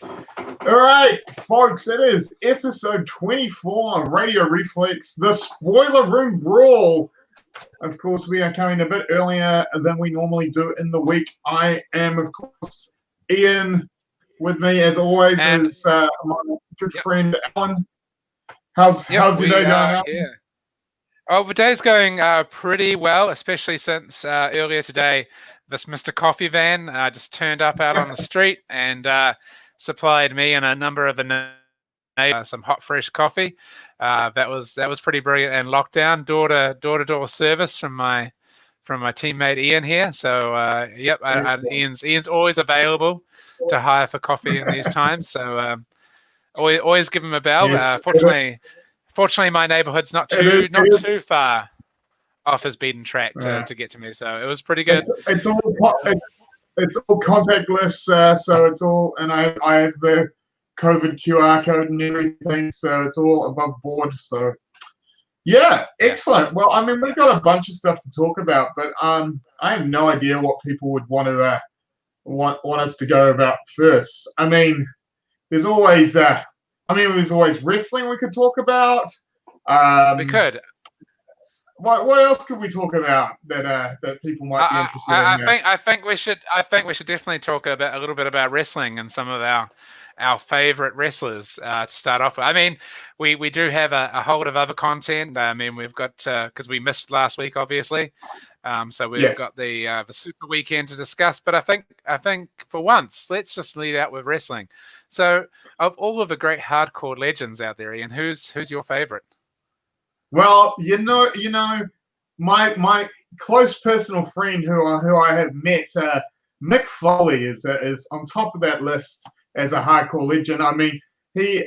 All right, folks, it is episode 24 of Radio Reflex, the Spoiler Room Brawl. Of course, we are coming a bit earlier than we normally do in the week. I am, of course, Ian. With me, as always, is my good friend, Alan. How's your day going, Alan? Yeah. Oh, the day's going pretty well, especially since earlier today, this Mr. Coffee van just turned up out on the street and supplied me and a number of the some hot, fresh coffee. That was pretty brilliant. And lockdown, door to door service from my teammate Ian here. So Ian's always available to hire for coffee in these times. So always give him a bell. Yes, Fortunately, my neighborhood's not too far off his beaten track to get to me, so it was pretty good. It's all contactless, so it's all, and I have the COVID QR code and everything, so it's all above board. So yeah, excellent. Well, I mean, we've got a bunch of stuff to talk about, but I have no idea what people would want to want us to go about first. I mean, there's always wrestling we could talk about. We could. What else could we talk about that people might be interested in? I think we should definitely talk a little bit about wrestling and some of our favorite wrestlers to start off with. I mean, we do have a whole lot of other content. I mean, we've got because we missed last week, obviously. So we've got the Super Weekend to discuss. But I think for once, let's just lead out with wrestling. So, of all of the great hardcore legends out there, Ian, who's your favorite? Well, you know, my close personal friend who I have met, Mick Foley, is on top of that list as a hardcore legend. I mean, he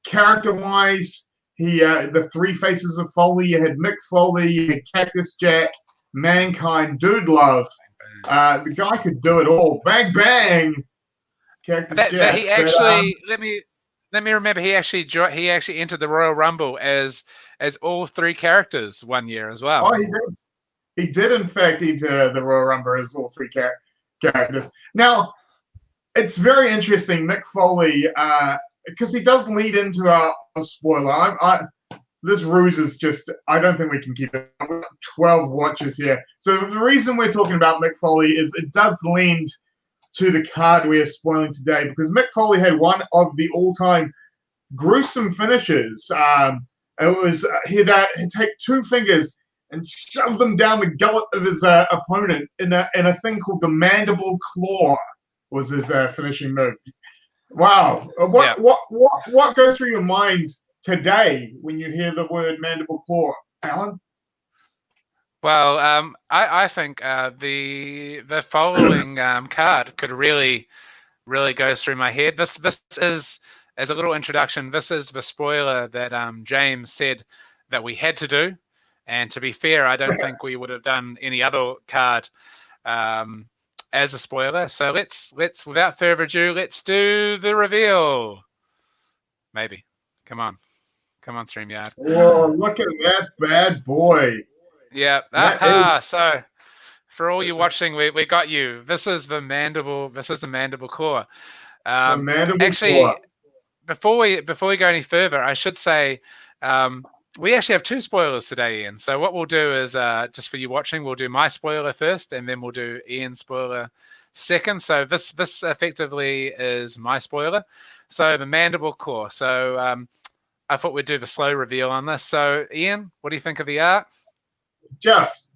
character-wise, the three faces of Foley. You had Mick Foley, you had Cactus Jack, Mankind, Dude Love. The guy could do it all. Bang bang. Cactus Jack. He actually let me remember. He actually entered the Royal Rumble as all three characters one year as well. Oh, he did. He did in fact enter the Royal Rumble as all three characters. Now, it's very interesting, Mick Foley, because he does lead into a spoiler. This ruse is just, I don't think we can keep it. 12 watches here. So the reason we're talking about Mick Foley is it does lend to the card we are spoiling today, because Mick Foley had one of the all-time gruesome finishes. It was he'd take two fingers and shove them down the gullet of his opponent in a thing called the mandible claw. Was his finishing move. Wow. What goes through your mind today when you hear the word mandible claw, Alan? Well, I think the following card could really goes through my head. This is, as a little introduction, this is the spoiler that James said that we had to do. And to be fair, I don't think we would have done any other card as a spoiler. So let's without further ado, let's do the reveal. Maybe. Come on, StreamYard. Whoa, look at that bad boy. Yeah. So for all you watching, we got you. This is the mandible claw. The mandible claw. Before we go any further, I should say we actually have two spoilers today, Ian. So what we'll do is just for you watching, we'll do my spoiler first, and then we'll do Ian's spoiler second. So this effectively is my spoiler. So the mandible claw. So I thought we'd do the slow reveal on this. So Ian, what do you think of the art? Just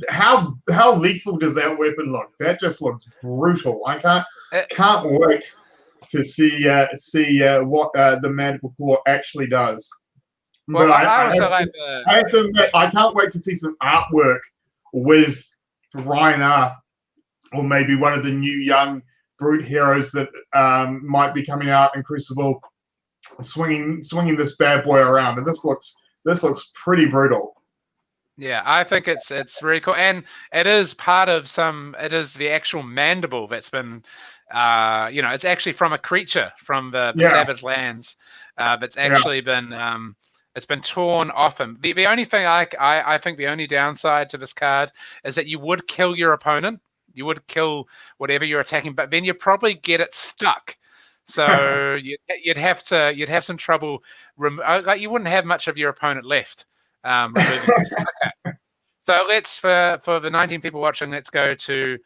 how lethal does that weapon look? That just looks brutal. I can't wait to see what the mandible claw actually does. Well, but I have to admit, I can't wait to see some artwork with Rhino, or maybe one of the new young brute heroes that might be coming out in Crucible, swinging this bad boy around. And this looks pretty brutal. Yeah, I think it's really cool, and it is part of it is the actual mandible that's been, it's actually from a creature from the Savage Lands, that's actually been, it's been torn off him. The only thing I think the only downside to this card is that you would kill your opponent kill whatever you're attacking, but then you'd probably get it stuck. So you'd have some trouble. Like you wouldn't have much of your opponent left removing this. Okay. So let's for the 19 people watching, let's go to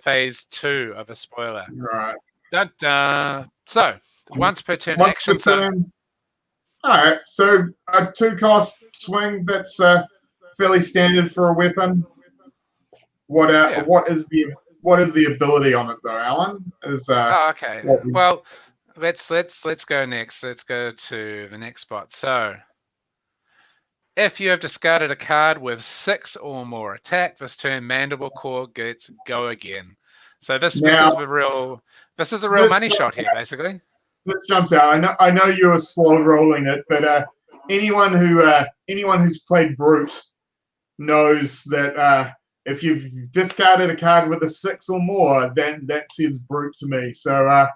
phase 2 of a spoiler. Right. Dun, dun. So once per turn Once action. per turn. All right. So a 2-cost swing that's fairly standard for a weapon. What is the ability on it though, Alan? Okay. Well, let's go next. Let's go to the next spot. So if you have discarded a card with 6 or more attack this turn, Mandible Claw gets go again. So this is a real money shot here, basically. This jumps out. I know you were slow rolling it, but anyone who's played Brute knows that if you've discarded a card with a 6 or more, then that says Brute to me. So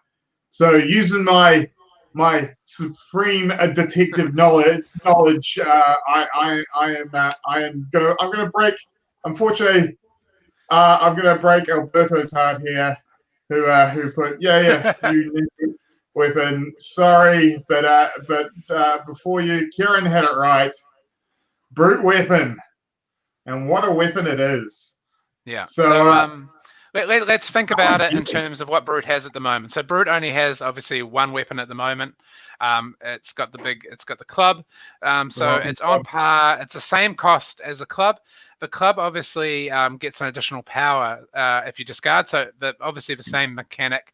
using my supreme detective knowledge, I'm gonna break. Unfortunately, I'm gonna break Alberto's heart here, who put you need weapon. Sorry, but before you, Kieran had it right. Brute weapon, and what a weapon it is. Yeah. So let's think about it in terms of what Brute has at the moment. So Brute only has obviously one weapon at the moment. It's got the club. So it's on par. It's the same cost as the club. The club obviously gets an additional power if you discard. So obviously the same mechanic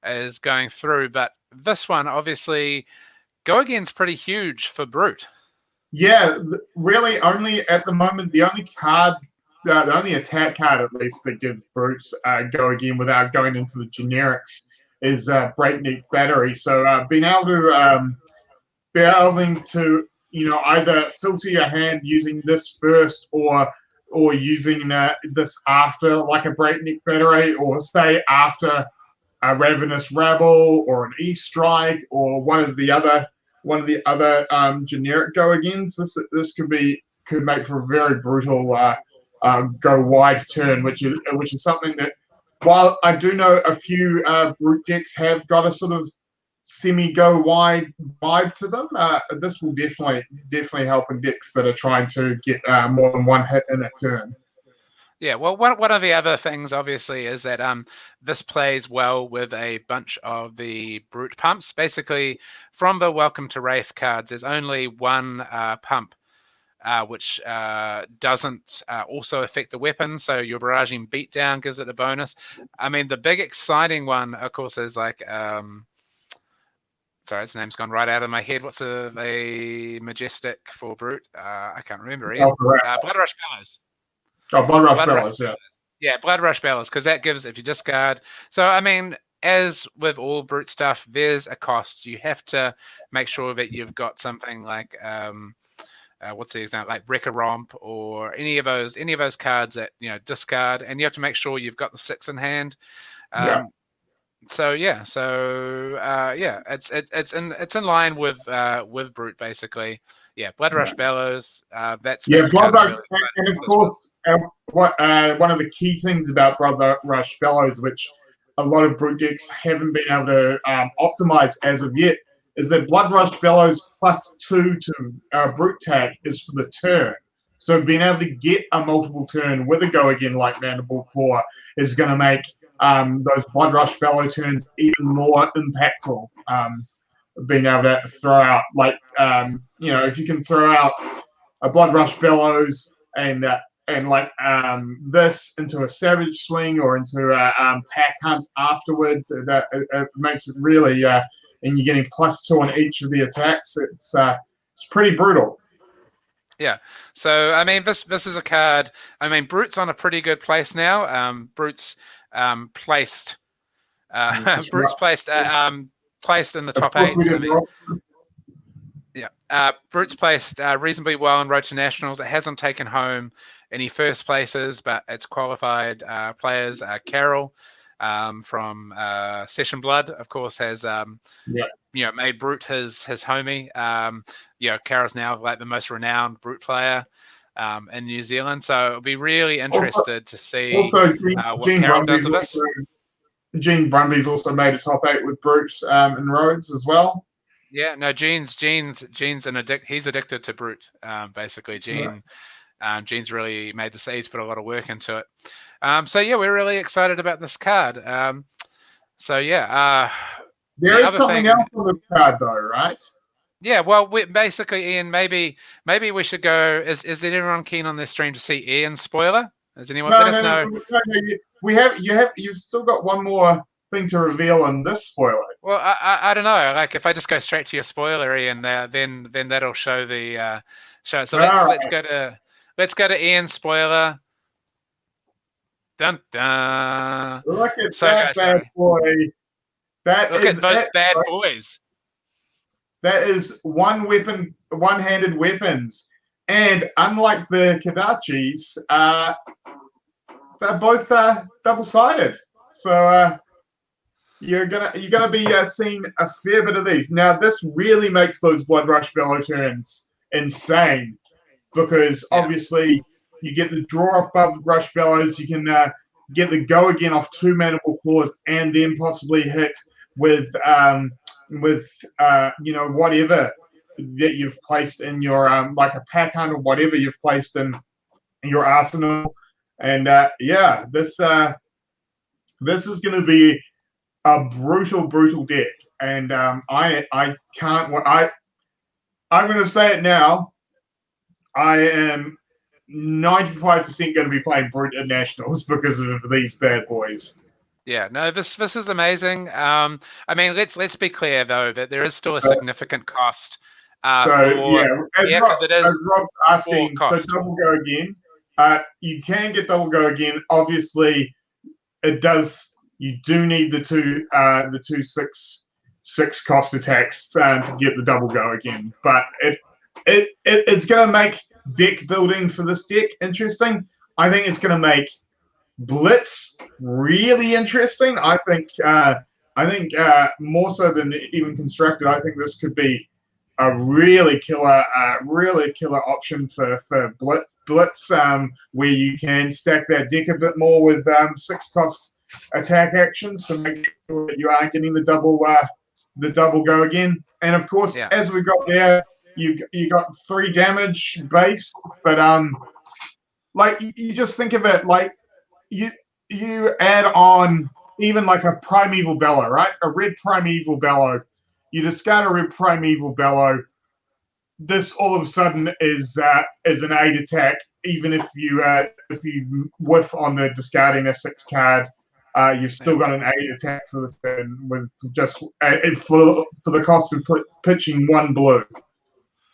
is going through, but this one obviously go again's pretty huge for Brute. Yeah, really only at the moment the only card. The only attack card, at least, that gives Brutes go again without going into the generics is Breakneck Battery. So being able to either filter your hand using this first or using this after, like a Breakneck Battery, or say after a Ravenous Rabble or an E-Strike or one of the other generic go agains. This could make for a very brutal. Go wide turn, which is something that, while I do know a few Brute decks have got a sort of semi go wide vibe to them, this will definitely help in decks that are trying to get more than one hit in a turn. Yeah, well, one of the other things, obviously, is that this plays well with a bunch of the Brute pumps. Basically, from the Welcome to Wraith cards, there's only one pump which doesn't also affect the weapon. So your barraging beatdown gives it a bonus. I mean, the big exciting one, of course, is like, sorry, its name's gone right out of my head. What's a majestic for Brute? I can't remember. Blood Rush Bellows. Oh, Blood Rush Bellows, yeah. Yeah, Blood Rush Bellows, because that gives, if you discard. So, I mean, as with all Brute stuff, there's a cost. You have to make sure that you've got something like... what's the example, like Wrecker Romp or any of those cards that discard, and you have to make sure you've got the 6 in hand. It's in line with Brute basically. Yeah, Blood Rush Bellows. That's Blood Rush, and of course, one of the key things about Blood Rush Bellows, which a lot of Brute decks haven't been able to optimize as of yet, is that Blood Rush Bellows +2 to Brute tag is for the turn. So being able to get a multiple turn with a go again like Mandible Claw is going to make those Blood Rush Bellow turns even more impactful. Being able to throw out, like, if you can throw out a Blood Rush Bellows and this into a Savage Swing or into a Pack Hunt afterwards, it makes it really... and you're getting +2 on each of the attacks. It's pretty brutal. Yeah. So I mean, this is a card. I mean, Brute's on a pretty good place now. Brute's placed. Brute's placed in the top 8. I mean, Brute's placed reasonably well in Road to Nationals. It hasn't taken home any first places, but it's qualified players. Carol. From Session Blood, of course, has made Brute his homie. Carol's now like the most renowned Brute player. in New Zealand. So it'll be really Also, interested to see also what Carol does with us. Gene Brumby's also made a top 8 with Brute and Rhodes as well. Yeah, no, Gene's he's addicted to Brute. Basically, Gene's really made he's put a lot of work into it. So yeah, we're really excited about this card. So yeah, there is something else on the card though, right? Yeah, well, basically, Ian, maybe we should go. Is anyone keen on this stream to see Ian's spoiler? Does anyone let us know? No, you've still got one more thing to reveal in this spoiler. Well, I don't know. Like, if I just go straight to your spoiler, Ian, then that'll show the show. So let's go to Ian's spoiler. Dun dun. Look at that bad boy. Look at those bad boys. That is one-handed weapons, and unlike the Kadachis, they're both double-sided. So you're gonna be seeing a fair bit of these. Now, this really makes those Blood Rush Bellow turns insane, because obviously you get the draw off Blood Rush Bellows, you can get the go again off 2 Mandible Claws, and then possibly hit with whatever that you've placed in your like a pack hunt or whatever you've placed in your arsenal. And this is going to be a brutal deck. And I'm going to say it now. I am 95% going to be playing Brute at Nationals because of these bad boys. Yeah, no, this is amazing. I mean, let's be clear though that there is still a significant cost. As Rob's asking, so double go again. You can get double go again. Obviously, it does. You do need the two six cost attacks to get the double go again. But it's going to make deck building for this deck interesting. I think it's going to make Blitz really interesting. I think more so than even constructed. I think this could be a really killer option for Blitz, where you can stack that deck a bit more with 6 cost attack actions to make sure that you are getting the double go again. And of course, as we got there, you got 3 damage base, but like you just think of it like. You add on even like a Primeval Bellow, right? A red Primeval Bellow. You discard a red Primeval Bellow. This all of a sudden is an 8 attack, even if you whiff on the discarding a 6 card. You've still got an 8 attack for the turn with just for the cost of pitching 1 blue.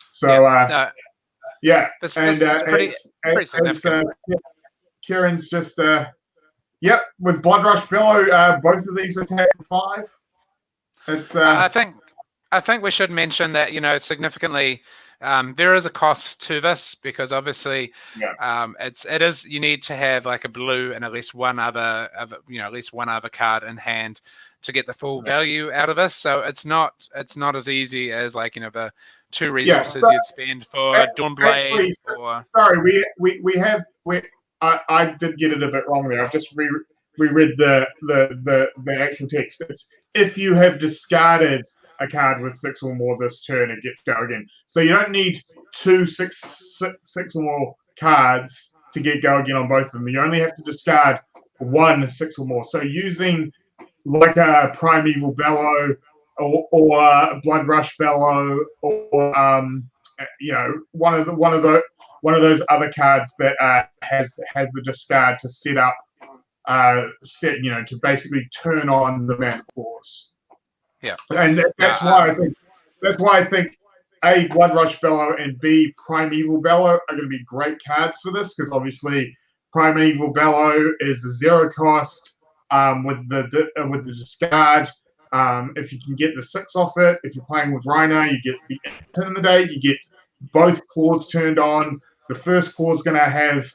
So It's pretty significant. Kieran's just with Blood Rush Bellow, both of these attack for 5. It's I think we should mention that significantly there is a cost to this, because obviously it is you need to have like a blue and at least one other card in hand to get the full value out of this. So it's not as easy as like the 2 resources you'd spend for Dawnblade. Sorry, I did get it a bit wrong there. I've just reread the actual text. It's if you have discarded a card with 6 or more this turn, it gets go again. So you don't need 2 6 or more cards to get go again on both of them. You only have to discard 1 6 or more. So using like a Primeval Bellow or a Blood Rush Bellow or one of those other cards that has the discard to set up to basically turn on the Mana Claws. Yeah, and that's why I think A, Blood Rush Bellow, and B, Primeval Bellow are going to be great cards for this, because obviously Primeval Bellow is a 0 cost with the discard. If you can get the 6 off it, if you're playing with Rhino, you get the Intimidate, you get both claws turned on. The first claw is going to have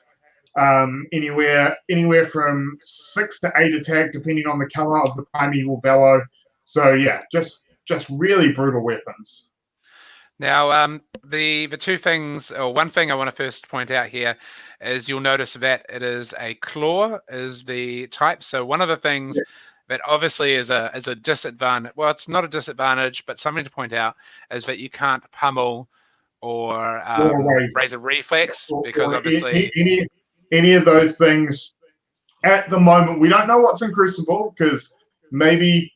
anywhere from 6 to 8 attack, depending on the color of the Primeval Bellow. So yeah, just really brutal weapons. Now, the two things, or one thing I want to first point out here is you'll notice that it is a claw is the type. So one of the things that obviously is a disadvantage. Well, it's not a disadvantage, but something to point out is that you can't pummel or raise a reflex because obviously any of those things at the moment we don't know what's in Crucible because maybe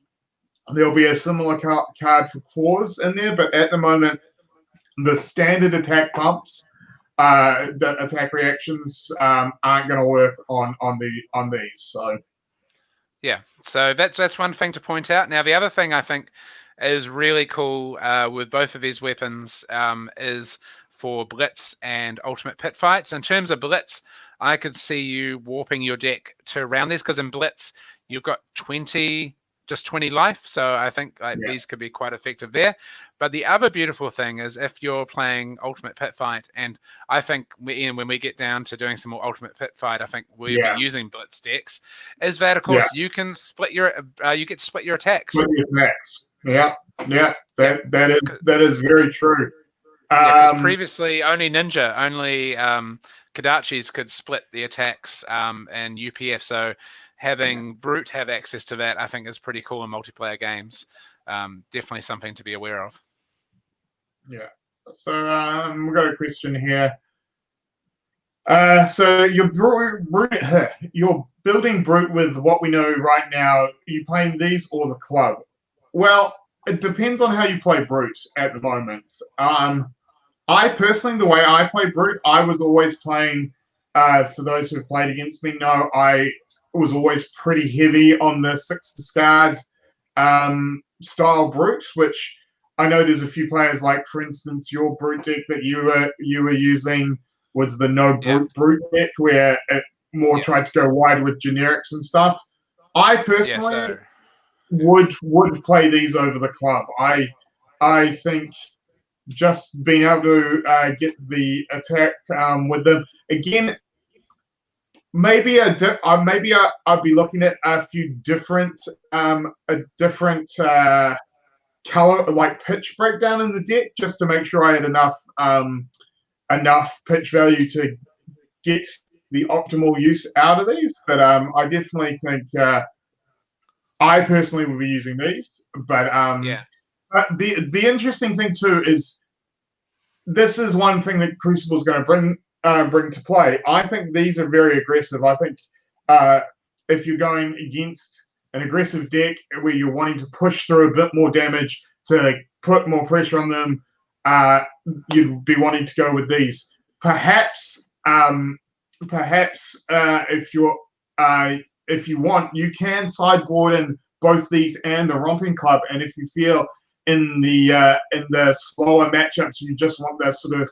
there'll be a similar card for claws in there, but at the moment the standard attack pumps, the attack reactions aren't going to work on these. So yeah, so that's one thing to point out. Now the other thing I think is really cool with both of these weapons is for Blitz and Ultimate Pit Fights. In terms of Blitz, I could see you warping your deck to around these because in Blitz you've got 20 life, so I think these could be quite effective there. But the other beautiful thing is if you're playing Ultimate Pit Fight, and I think when we get down to doing some more Ultimate Pit Fight, I think we'll be using Blitz decks, is that of course you can split your you get to split your attacks. Split your attacks. That is very true. Because previously only Ninja, only Kodachis could split the attacks and UPF, so having Brute have access to that, I think, is pretty cool in multiplayer games. Definitely something to be aware of. Yeah. So we've got a question here. So you're building Brute with what we know right now. Are you playing these or the club? Well, it depends on how you play Brute at the moment. I personally, the way I play Brute, I was always playing, for those who have played against me, know I was always pretty heavy on the 6 discard style Brute, which I know there's a few players, like for instance your Brute deck that you were using was the no Brute deck where it more tried to go wide with generics and stuff. I personally would play these over the club. I think just being able to get the attack with them again. Maybe I'd be looking at a few different color like pitch breakdown in the deck just to make sure I had enough pitch value to get the optimal use out of these. But I definitely think I personally will be using these. But the interesting thing too is this is one thing that Crucible is going to bring to play. I think these are very aggressive. I think if you're going against an aggressive deck where you're wanting to push through a bit more damage to put more pressure on them, you'd be wanting to go with these. Perhaps if you want, you can sideboard in both these and the Romping Club, and if you feel in the slower matchups you just want the sort of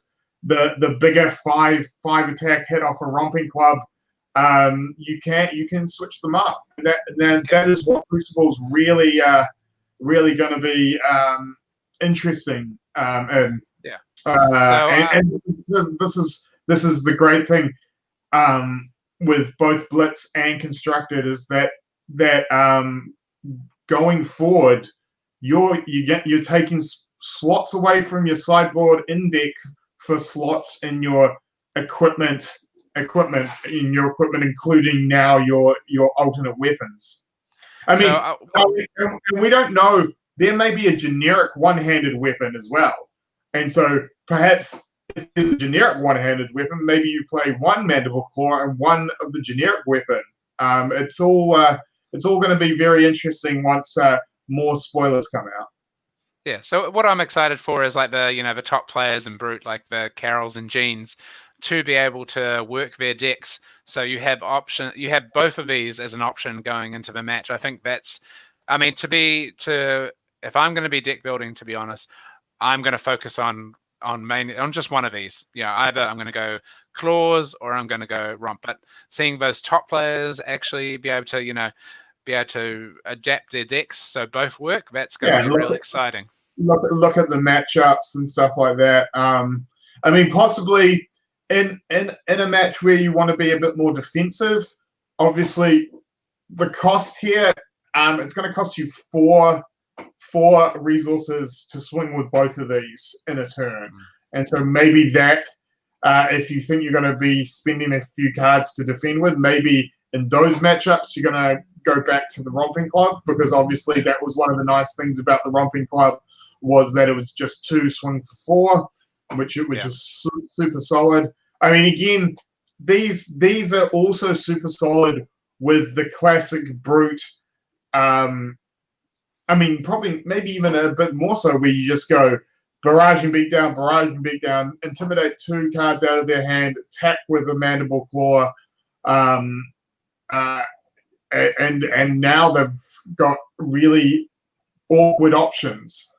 the bigger five attack hit off a Romping Club, you can switch them up. That is what Crucible's really going to be interesting. And this is the great thing with both Blitz and Constructed is that going forward, you're taking slots away from your sideboard in deck for slots in your equipment, including now your alternate weapons. I mean, we don't know. There may be a generic one-handed weapon as well, and so perhaps if there's a generic one-handed weapon, maybe you play one Mandible Claw and one of the generic weapon. It's all going to be very interesting once more spoilers come out. Yeah, so what I'm excited for is like the top players in Brute, like the Carols and Jeans, to be able to work their decks. So you have both of these as an option going into the match. I think that's, I mean, if I'm going to be deck building, to be honest, I'm going to focus on just one of these. Either I'm going to go Claws or I'm going to go Romp. But seeing those top players actually be able to adapt their decks so both work, that's going to be really exciting. Look at the matchups and stuff like that. I mean, possibly in a match where you want to be a bit more defensive, obviously the cost here, it's going to cost you four 4 resources to swing with both of these in a turn. And so maybe that, if you think you're going to be spending a few cards to defend with, maybe in those matchups you're going to go back to the Romping Club, because obviously that was one of the nice things about the Romping Club, was that it was just 2 swing for 4, which is super solid. I mean, again, these are also super solid with the classic brute. I mean, probably maybe even a bit more so, where you just go barrage and beat down, intimidate 2 cards out of their hand, attack with a mandible claw, and now they've got really awkward options.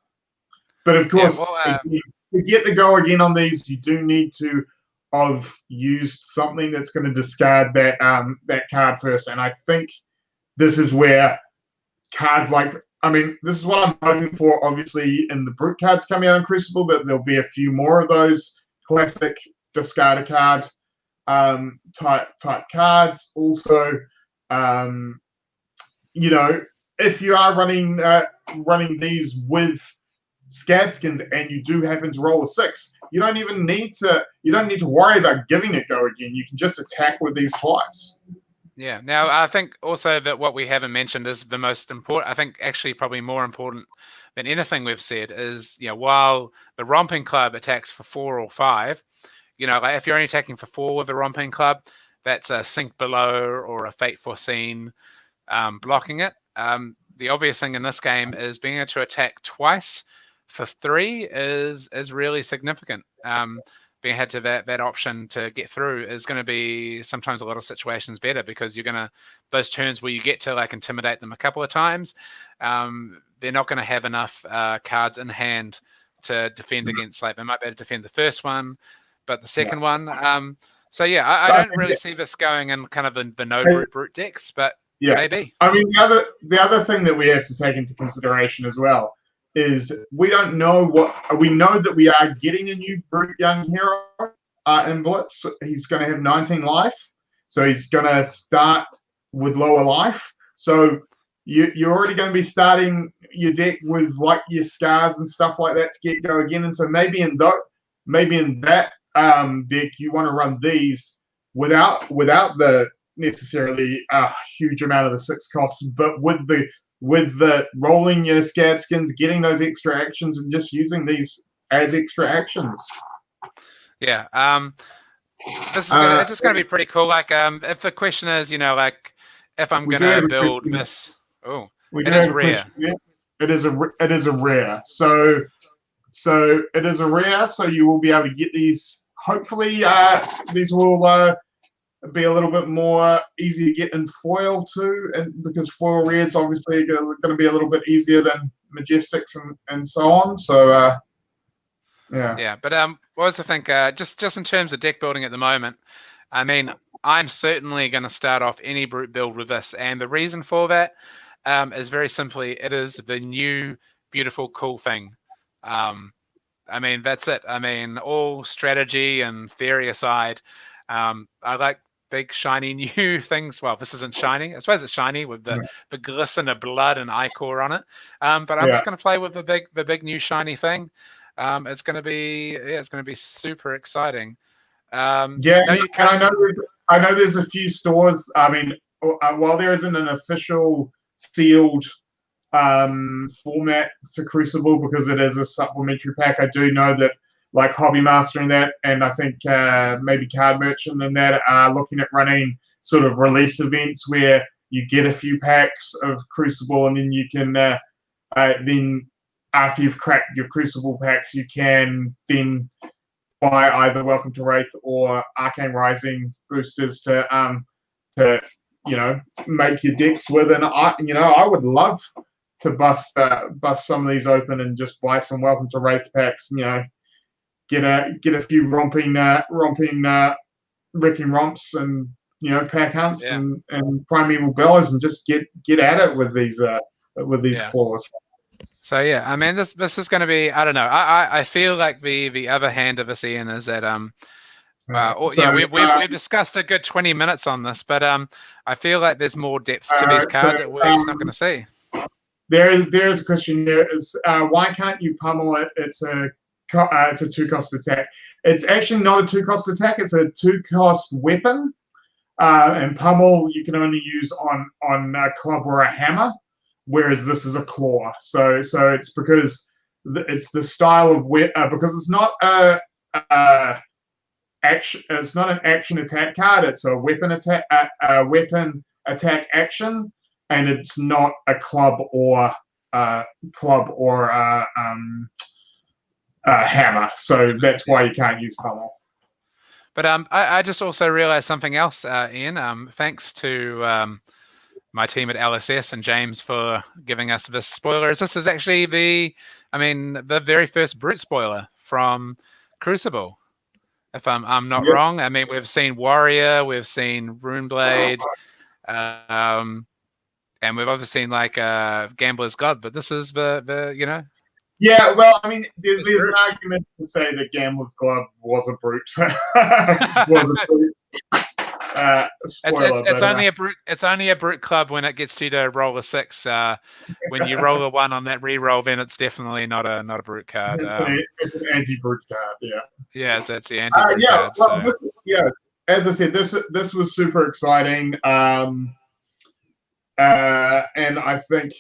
But of course, to get the go again on these, you do need to have used something that's going to discard that that card first. And I think this is where cards like, I mean, this is what I'm hoping for, obviously, in the brute cards coming out in Crucible, that there'll be a few more of those classic discard a card type cards. Also, you know, if you are running these with Scabskins and you do happen to roll a 6, you don't need to worry about giving it go again. You can just attack with these twice. Yeah. Now, I think also that what we haven't mentioned is the most important, I think actually probably more important than anything we've said is, you know, while the Romping Club attacks for 4 or 5, you know, like if you're only attacking for 4 with the Romping Club, that's a Sink Below or a Fate Foreseen blocking it. The obvious thing in this game is being able to attack twice for 3 is really significant. Being had to that option to get through is going to be sometimes a lot of situations better, because you're going to, those turns where you get to like intimidate them a couple of times, they're not going to have enough cards in hand to defend against. Like they might be able to defend the first one, but the second one. So yeah, I don't really see this going in kind of the no brute decks, but maybe. I mean, the other thing that we have to take into consideration as well is we don't know we know that we are getting a new brute young hero in Blitz. He's going to have 19 life, so he's going to start with lower life. So you're already going to be starting your deck with like your scars and stuff like that to get go again. And so maybe in that deck you want to run these without the necessarily a huge amount of the 6 costs, but with the rolling your Scabskins, getting those extra actions, and just using these as extra actions. Yeah. This is it's just going to be pretty cool. Like, if the question is, you know, like, if I'm going to build this, it is rare. It is a rare. So it is a rare. So you will be able to get these. Hopefully, these will be a little bit more easy to get in foil too, and because foil rares obviously going to be a little bit easier than Majestics and so on. So yeah. But I also think just in terms of deck building at the moment, I mean, I'm certainly going to start off any brute build with this, and the reason for that is very simply, it is the new beautiful cool thing. I mean, that's it. I mean, all strategy and theory aside, I like big shiny new things. Well, this isn't shiny. I suppose it's shiny with the glisten of blood and ichor on it. But I'm just going to play with the big new shiny thing. It's going to be super exciting. I know there's a few stores. I mean, while there isn't an official sealed format for Crucible because it is a supplementary pack, I do know that like Hobby Master and that, and I think maybe Card Merchant and that are looking at running sort of release events where you get a few packs of Crucible, and then you can then after you've cracked your Crucible packs, you can then buy either Welcome to Wraith or Arcane Rising boosters to you know, make your decks with. And I would love to bust some of these open and just buy some Welcome to Wraith packs. You know, get a few romping wrecking romps and, you know, pack hunts and primeval bellows, and just get at it with these claws. So yeah, I mean, this is going to be, I don't know. I feel like the other hand of this, Ian, is that we've discussed a good 20 minutes on this, but I feel like there's more depth to these cards that we're just not going to see. there's a question here is why can't you pummel it? It's a 2-cost attack. It's actually not a 2-cost attack. It's a 2-cost weapon. And pummel you can only use on a club or a hammer, whereas this is a claw. So it's because it's the style of because it's not action. It's not an action attack card. It's a weapon attack. Weapon attack action, and it's not a club or hammer. So that's why you can't use pummel. But I just also realized something else, Ian. Thanks to my team at LSS and James for giving us this spoiler. This is actually the very first brute spoiler from Crucible. If I'm not wrong. I mean, we've seen Warrior, we've seen Runeblade, and we've obviously seen like Gambler's God, but this is the Yeah, well, I mean, there's an argument to say that Gambler's Glove was a brute. Was a brute. Spoiler, it's only a brute. It's only a brute club when it gets you to roll a 6. When you roll a 1 on that re-roll, then it's definitely not a brute card. It's an anti-brute card. Yeah. Yeah, so it's the anti-brute card. Well, as I said, this was super exciting, and I think.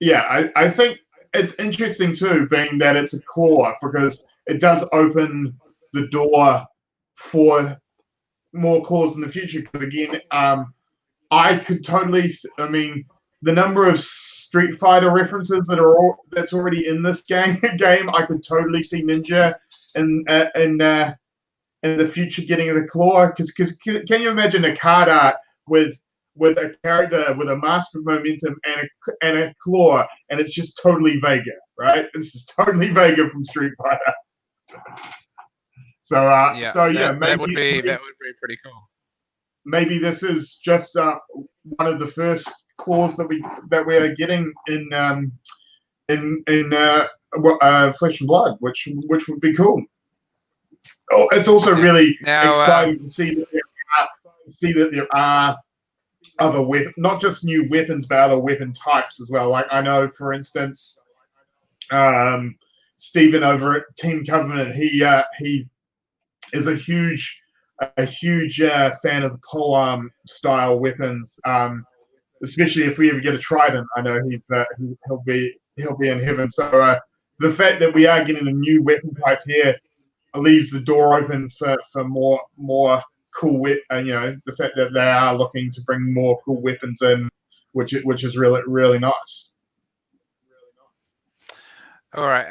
Yeah, I think it's interesting too, being that it's a claw, because it does open the door for more claws in the future. Because again, I could totally. I mean, the number of Street Fighter references that's already in this game, I could totally see Ninja in the future getting a claw. Because can you imagine a card art with a character with a mask of momentum and a claw, and it's just totally Vega, right? It's just totally Vega from Street Fighter. That would be pretty cool. Maybe this is just one of the first claws that we are getting in Flesh and Blood, which would be cool. Oh, it's also really exciting to see that there are other not just new weapons, but other weapon types as well. Like I know, for instance, Stephen over at Team Covenant, he is a huge fan of the polearm style weapons. Especially if we ever get a trident, I know he'll be in heaven. So the fact that we are getting a new weapon type here leaves the door open for more cool the fact that they are looking to bring more cool weapons in, which is really nice. All right.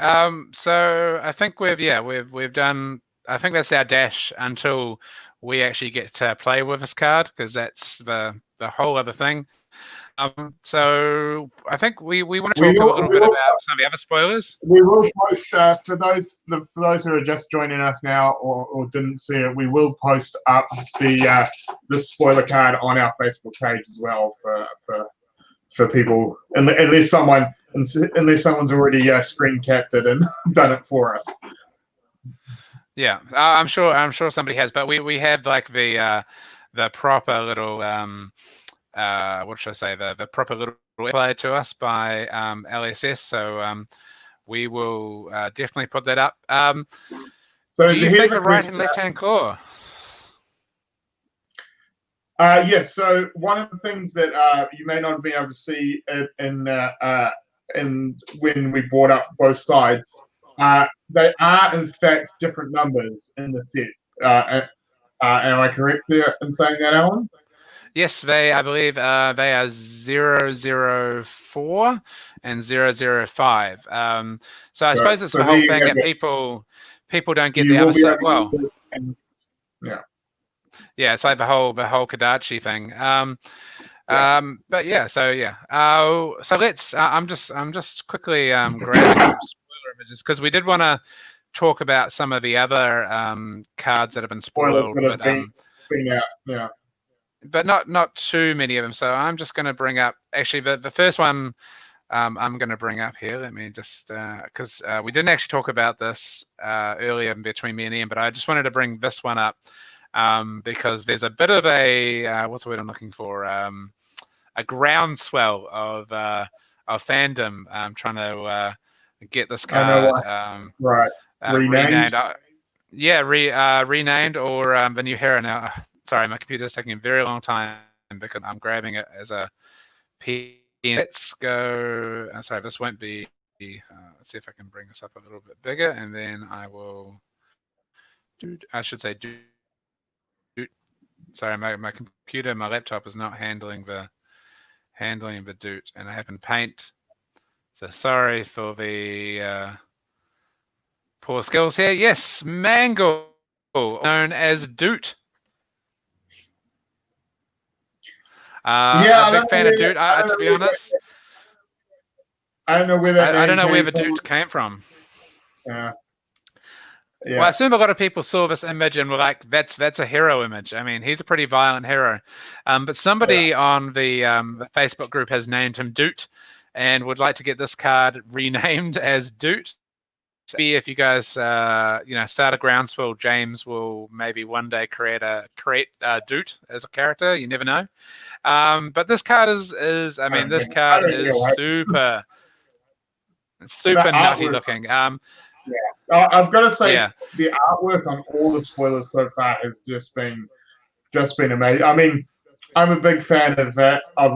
So I think we've done. I think that's our dash until we actually get to play with this card, because that's the whole other thing. So I think we want to talk a little bit about some of the other spoilers. We will post for those who are just joining us now or didn't see it. We will post up the spoiler card on our Facebook page as well for people, unless someone's already screen capped it and done it for us. Yeah, I'm sure somebody has, but we have like the proper little what should I say, the proper little play to us by LSS. So we will definitely put that up. So do you think the right and left hand claw? Yes. So one of the things that you may not have been able to see in when we brought up both sides, they are in fact different numbers in the set. Am I correct there in saying that, Alan? Yes, I believe they are 004 and 005. So I suppose it's the whole thing that people don't get the other side. Well, yeah, it's like the whole Kadachi thing. But yeah, so let's. I'm just quickly grabbing some spoiler images, because we did want to talk about some of the other cards that have been spoiled, but not too many of them. So I'm just going to bring up actually the first one. I'm going to bring up here. Let me just because we didn't actually talk about this earlier between me and Ian, but I just wanted to bring this one up because there's a bit of a what's the word I'm looking for? groundswell of fandom trying to get this I know card why. Right. renamed. Renamed. Renamed or the new hero. Now, sorry, my computer's taking a very long time because I'm grabbing it as a P. Let's go. Sorry, this won't be. Let's see if I can bring this up a little bit bigger, and then I will. I should say. Sorry, my computer, my laptop is not handling the doot, and I happen Paint. So sorry for the poor skills here. Yes, Mangle, known as Doot. Yeah, a big fan of Doot. To be honest, I don't know where that I don't know where came the from. Doot came from. Yeah. Well, I assume a lot of people saw this image and were like, "That's a hero image." I mean, he's a pretty violent hero. But somebody on the Facebook group has named him Doot, and would like to get this card renamed as Doot. Maybe if you guys, start a groundswell, James will maybe one day create Doot as a character. You never know. But this card is this card is super nutty looking. I've got to say, the artwork on all the spoilers so far has just been amazing. I mean, I'm a big fan of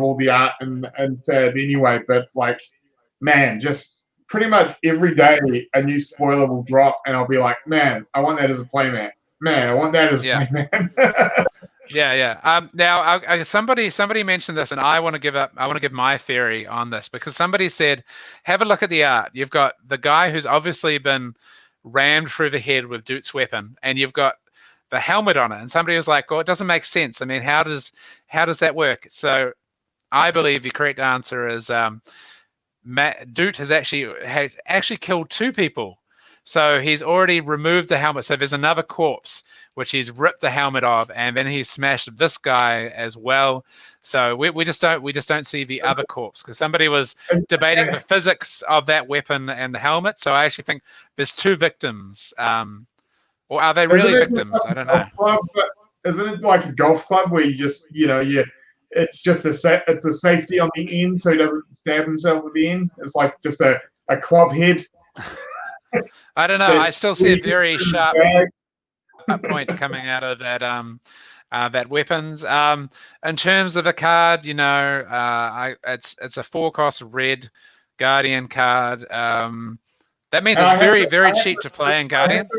all the art and Fab anyway, but like, man, just pretty much every day a new spoiler will drop, and I'll be like, man, I want that as a playmat. Man, I want that as a playmat. Now, somebody mentioned this, and I want to give my theory on this, because somebody said, have a look at the art. You've got the guy who's obviously been rammed through the head with Doot's weapon, and you've got the helmet on it. And somebody was like, well, it doesn't make sense. I mean, how does that work? So I believe the correct answer is Doot has actually killed two people. So he's already removed the helmet. So there's another corpse which he's ripped the helmet off, and then he's smashed this guy as well. So we just don't see the other corpse, because somebody was debating the physics of that weapon and the helmet. So I actually think there's two victims. Or are they really victims? I don't know. Isn't it like a golf club where you just it's just a safety on the end so he doesn't stab himself with the end? It's like just a club head. I don't know. I still see a very sharp point coming out of that weapons. In terms of the card, it's a 4-cost red Guardian card. That means it's very, very cheap to play in Guardian.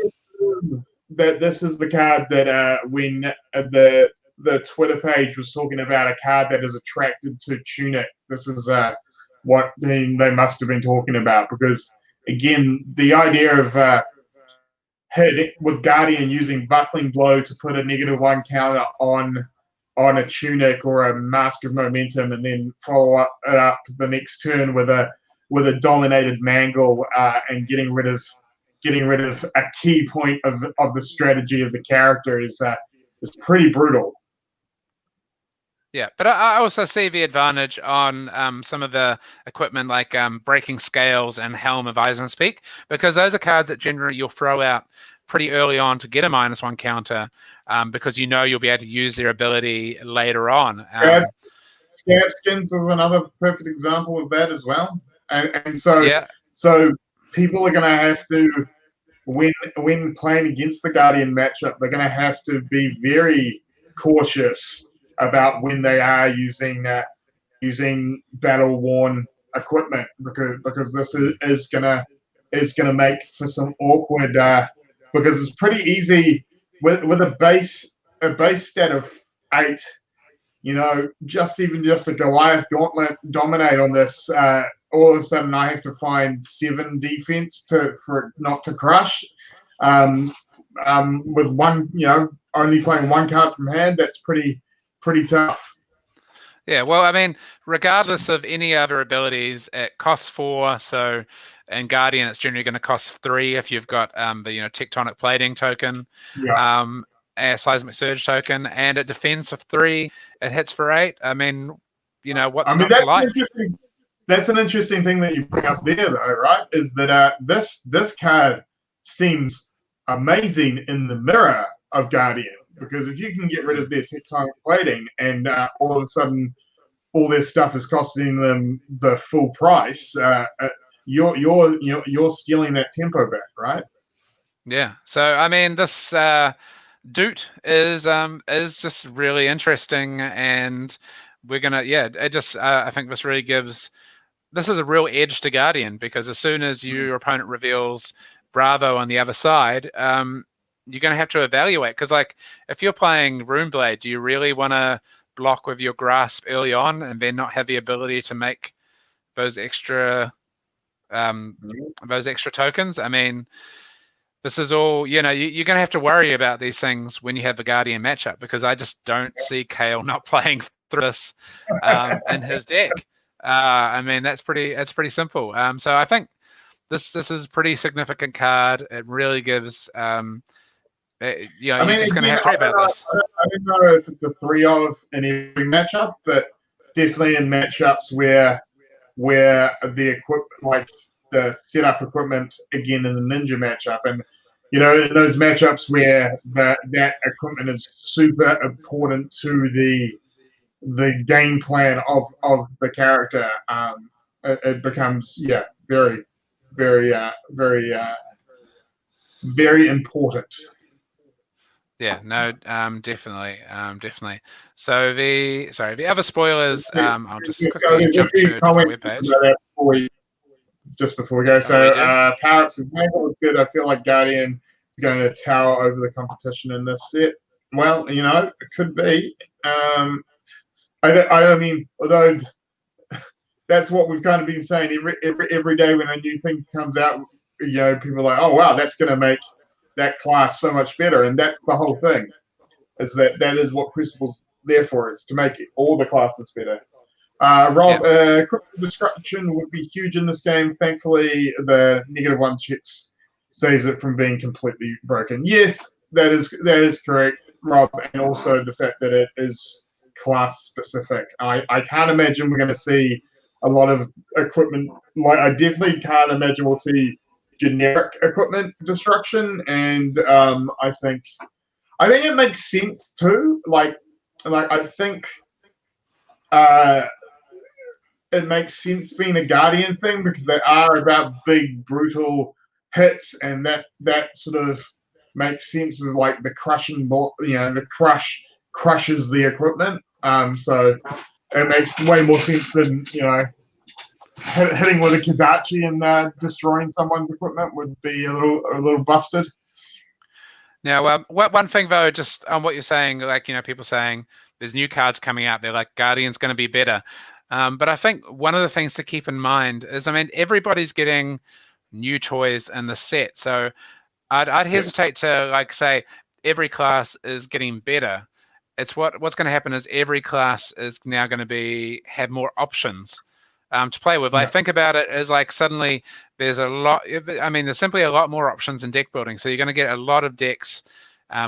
That this is the card that when the Twitter page was talking about a card that is attracted to Tunic, this is what they must have been talking about, because again, the idea of with Guardian using Buckling Blow to put a -1 counter on a Tunic or a Mask of Momentum, and then follow up the next turn with a dominated Mangle and getting rid of a key point of the strategy of the character is pretty brutal. Yeah, but I also see the advantage on some of the equipment like Breaking Scales and Helm of Eisenpeak, because those are cards that generally you'll throw out pretty early on to get a -1 counter, because you'll be able to use their ability later on. Scab Skins is another perfect example of that as well. And so people are going to have to, when playing against the Guardian matchup, they're going to have to be very cautious about when they are using battle worn equipment, because this is gonna make for some awkward, because it's pretty easy with a base stat of 8. Just a Goliath Gauntlet dominate on this. All of a sudden, I have to find 7 defense for it not to crush. With one, only playing 1 card from hand, that's pretty tough. Yeah, well, I mean, regardless of any other abilities, it costs 4. So in Guardian, it's generally going to cost 3 if you've got the Tectonic Plating token, a Seismic Surge token, and it defends for 3. It hits for 8. I mean, what's not to like? That's an interesting thing that you bring up there, though, right? Is that this card seems amazing in the mirror of Guardian, because if you can get rid of their Tectonic Plating and all of a sudden all their stuff is costing them the full price, you're stealing that tempo back, right? Yeah. So I mean, this Doot is just really interesting, and we're gonna it just I think this really gives this is a real edge to Guardian, because as soon as your opponent reveals Bravo on the other side, you're going to have to evaluate. Because, like, if you're playing Runeblade, do you really want to block with your Grasp early on and then not have the ability to make those extra tokens? I mean, this is all, you're going to have to worry about these things when you have the Guardian matchup, because I just don't see Kale not playing through this in his deck. I mean, that's pretty simple. So I think this is a pretty significant card. It really gives, you're just going to have to worry about this. I don't know if it's a 3 of in every matchup, but definitely in matchups where the equipment, like the setup equipment, again in the Ninja matchup, and in those matchups where that equipment is super important to the game plan of the character, it becomes very very very important. Yeah, no, definitely. So the other spoilers, I'll just quickly jump to a different webpage. Just before we go, so Paradox's angle is good. I feel like Guardian is going to tower over the competition in this set. Well, it could be. I mean, although that's what we've kind of been saying every day when a new thing comes out, people are like, oh wow, that's going to make that class so much better, and that's the whole thing. Is that is what Crucible's there for? Is to make all the classes better. Rob, critical destruction would be huge in this game. Thankfully, the -1 checks saves it from being completely broken. Yes, that is correct, Rob, and also the fact that it is class specific. I can't imagine we're going to see a lot of equipment. Like, I definitely can't imagine we'll see generic equipment destruction, and I think it makes sense too. Like I think it makes sense being a Guardian thing, because they are about big, brutal hits, and that sort of makes sense with like the crushing, the crush crushes the equipment. So it makes way more sense than hitting with a Kadachi and destroying someone's equipment would be a little busted. Now, one thing though, just on what you're saying, like people saying there's new cards coming out, they're like Guardian's going to be better. But I think one of the things to keep in mind is, I mean, everybody's getting new toys in the set, so I'd hesitate to like say every class is getting better. It's what's going to happen is every class is now going to have more options to play with. Like, think about it as like suddenly there's a lot. I mean, there's simply a lot more options in deck building, so you're going to get a lot of decks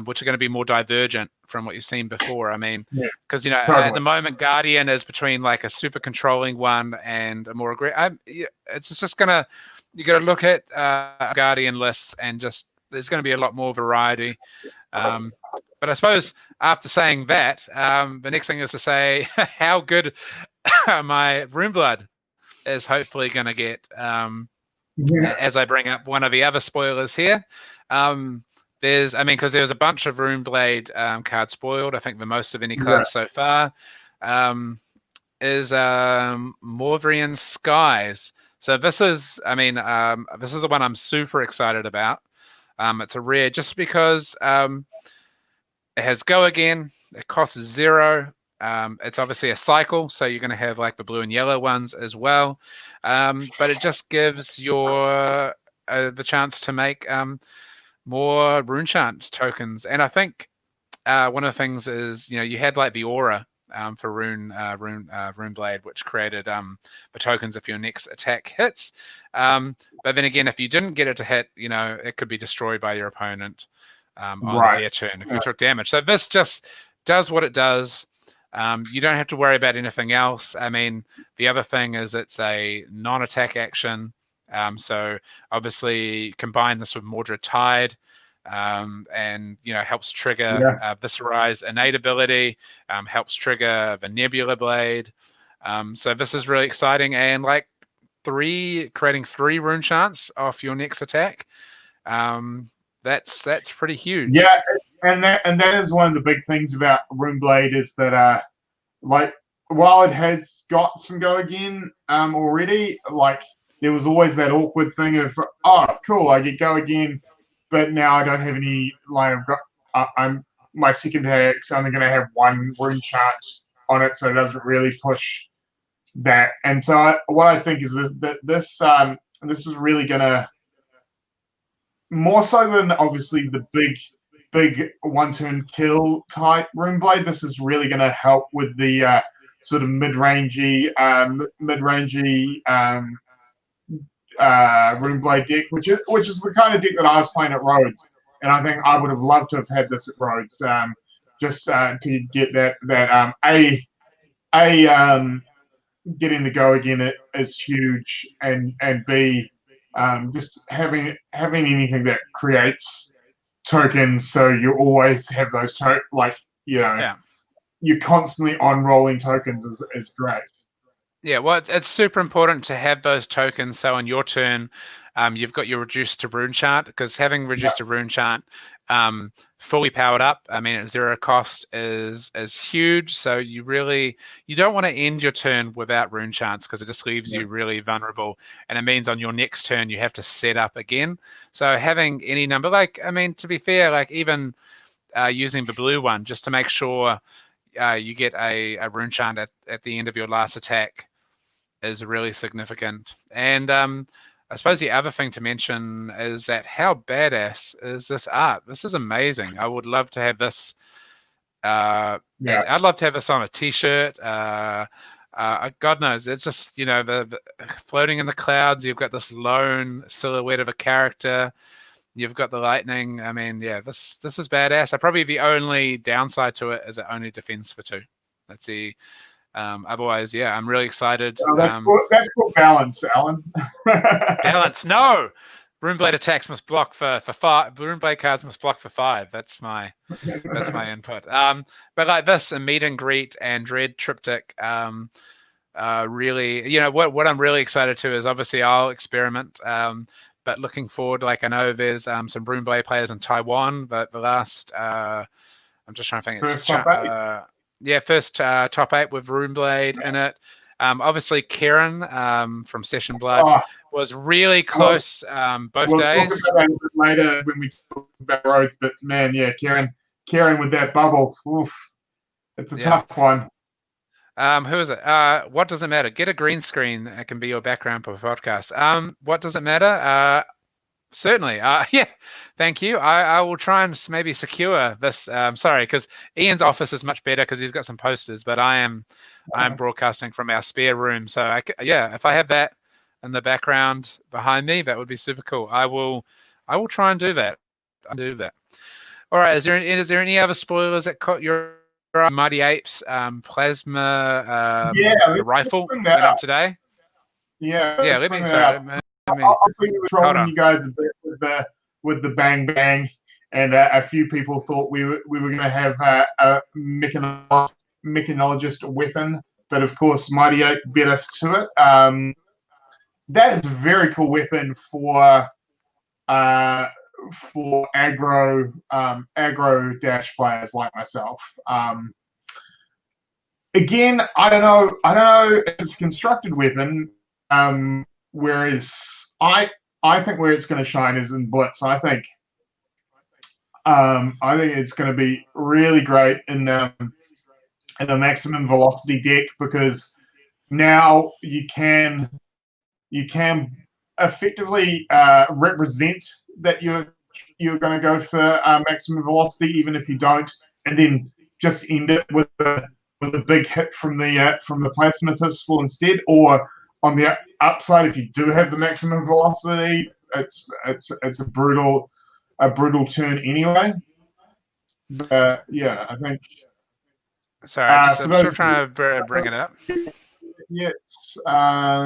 which are going to be more divergent from what you've seen before. I mean, because at the moment Guardian is between like a super controlling one and a more aggressive. It's just you got to look at Guardian lists, and just there's going to be a lot more variety. But I suppose after saying that, the next thing is to say how good my Runeblood is hopefully going to get as I bring up one of the other spoilers here. Because there's a bunch of Runeblade cards spoiled. I think the most of any class so far is Morvrian Skies. So this is the one I'm super excited about. It's a rare just because it has Go Again. It costs 0. It's obviously a cycle, so you're going to have like the blue and yellow ones as well. But it just gives your the chance to make more Runechant tokens. And I think one of the things is, you had like the aura for Runeblade, which created the tokens if your next attack hits. But then again, if you didn't get it to hit, it could be destroyed by your opponent on their turn if you took damage. So this just does what it does. You don't have to worry about anything else. I mean, the other thing is it's a non-attack action. So obviously combine this with Mordred Tide, and helps trigger Viscerize innate ability, helps trigger the Nebula Blade. So this is really exciting, and like creating 3 rune chants off your next attack. That's pretty huge. Yeah, and that is one of the big things about Runeblade is that like while it has got some go again already, like there was always that awkward thing of, oh cool, I get go again, but now I don't have any, like I've got I'm my second attack's only going to have 1 rune chant on it, so it doesn't really push that. And so what I think is this is really going to, more so than obviously the big one-turn kill type Runeblade, this is really going to help with the sort of mid-rangey Runeblade deck, which is the kind of deck that I was playing at Rhodes, and I think I would have loved to have had this at Rhodes, just to get that getting the go again is huge, and B, just having anything that creates tokens, so you always have those you're constantly on rolling tokens is great. Yeah, well, it's super important to have those tokens. So on your turn, you've got your reduced to rune chant, because having reduced to rune chant fully powered up, I mean, at 0 cost is huge. So you don't want to end your turn without rune chants, because it just leaves you really vulnerable, and it means on your next turn you have to set up again. So having any number, like, I mean, to be fair, like even using the blue one just to make sure you get a rune chant at the end of your last attack is really significant. And I suppose the other thing to mention is that how badass is this art? This is amazing. I would love to have this. I'd love to have this on a T-shirt. God knows, it's just, the floating in the clouds. You've got this lone silhouette of a character. You've got the lightning. I mean, yeah, this is badass. Probably the only downside to it is it only defends for 2. Let's see. Otherwise, yeah, I'm really excited. That's called balance, Alan. Balance, no. Runeblade attacks must block for 5. Runeblade cards must block for 5. That's my input. But like this, a meet and greet and dread triptych, really, what I'm really excited to is, obviously I'll experiment. But looking forward, like I know there's some Runeblade players in Taiwan, but the last, I'm just trying to think. It's first top 8 with Runeblade in it. Obviously, Kieran from Session Blood was really close both days. We'll talk about that a bit later when we talk about Rhodes, but man, yeah, Kieran with that bubble, oof, it's a tough one. Who is it? What does it matter? Get a green screen. It can be your background for a podcast. What does it matter? Certainly. Yeah, thank you. I will try and maybe secure this. Sorry, because Ian's office is much better because he's got some posters, but I'm broadcasting from our spare room. So if I have that in the background behind me, that would be super cool. I will try and do that. All right. Is there any other spoilers that caught your Mighty Apes plasma the rifle went up today? Yeah. Let me Obviously, we were trolling you guys a bit with the bang bang, and a few people thought we were going to have a mechanologist weapon, but of course, Mighty Ape beat us to it. That is a very cool weapon for aggro dash players like myself. Again, I don't know if it's a constructed weapon. Whereas I think where it's going to shine is in Blitz. I think it's going to be really great in the maximum velocity deck, because now you can effectively represent that you're going to go for maximum velocity, even if you don't, and then just end it with a big hit from the plasma pistol instead. Or on the upside, if you do have the maximum velocity, it's a brutal turn anyway. Yeah, I think. Sorry, I'm still trying to bring it up. Yes, I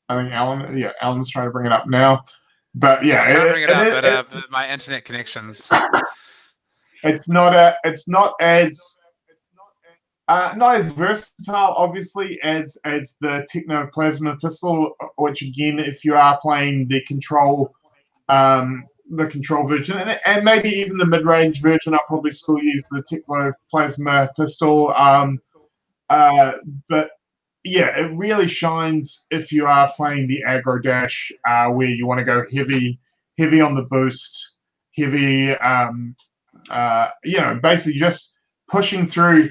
think Alan's trying to bring it up now. But yeah, I can't bring it up, but my internet connections. It's not as Not as versatile, obviously, as the Technoplasma pistol, which again, if you are playing the control version, and maybe even the mid-range version, I'll probably still use the Technoplasma pistol. Uh, but yeah, it really shines if you are playing the aggro dash, where you want to go heavy on the boost, heavy, basically just pushing through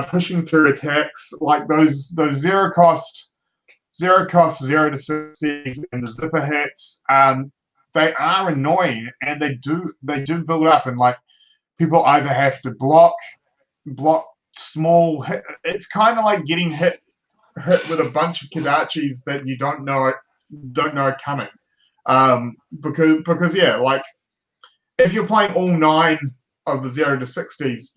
pushing through attacks like those zero cost 0 to 60s and the zipper hits. They are annoying and they do build up, and like people either have to block small hit. It's kind of like getting hit with a bunch of Kadachis that you don't know coming. Because yeah, like if you're playing all 9 of the 0 to 60s,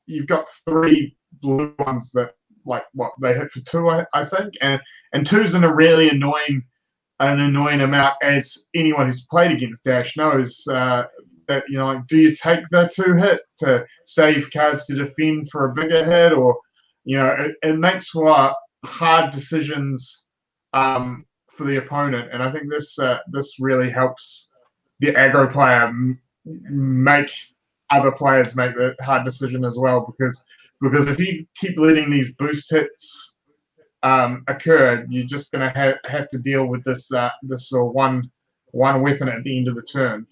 you've got 3 blue ones that like what they hit for 2, I think, and two's in a really annoying amount, as anyone who's played against Dash knows. That like, do you take the 2 hit to save cards to defend for a bigger hit, or it makes for hard decisions for the opponent, and I think this really helps the aggro player make other players make the hard decision as well, because if you keep letting these boost hits occur, you're just going to have to deal with this one weapon at the end of the turn.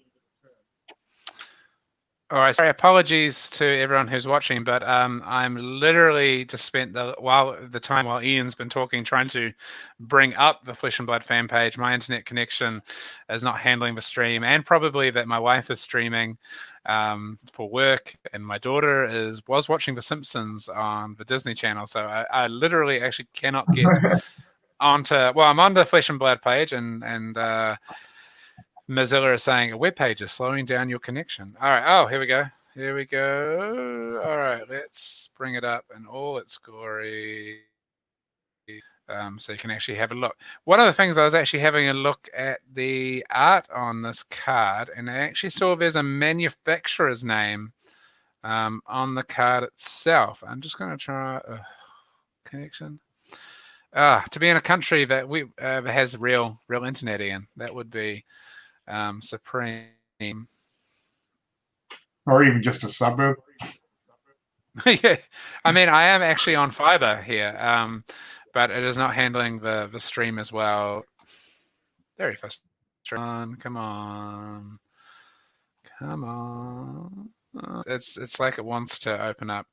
All right. Sorry, apologies to everyone who's watching, but I'm literally just spent the time while Ian's been talking trying to bring up the Flesh and Blood fan page. My internet connection is not handling the stream, and probably that my wife is streaming for work, and my daughter was watching The Simpsons on the Disney Channel. So I literally actually cannot get onto. Well, I'm on the Flesh and Blood page, and Mozilla is saying a web page is slowing down your connection. All right. Oh, here we go. Here we go. All right. Let's bring it up in all its glory. So you can actually have a look. One of the things, I was actually having a look at the art on this card, and I actually saw there's a manufacturer's name on the card itself. I'm just going to try connection. To be in a country that has real internet, Ian, that would be supreme. Or even just a suburb. Yeah, I mean, I am actually on fiber here, but it is not handling the stream as well. Very frustrating. Come on. It's like it wants to open up.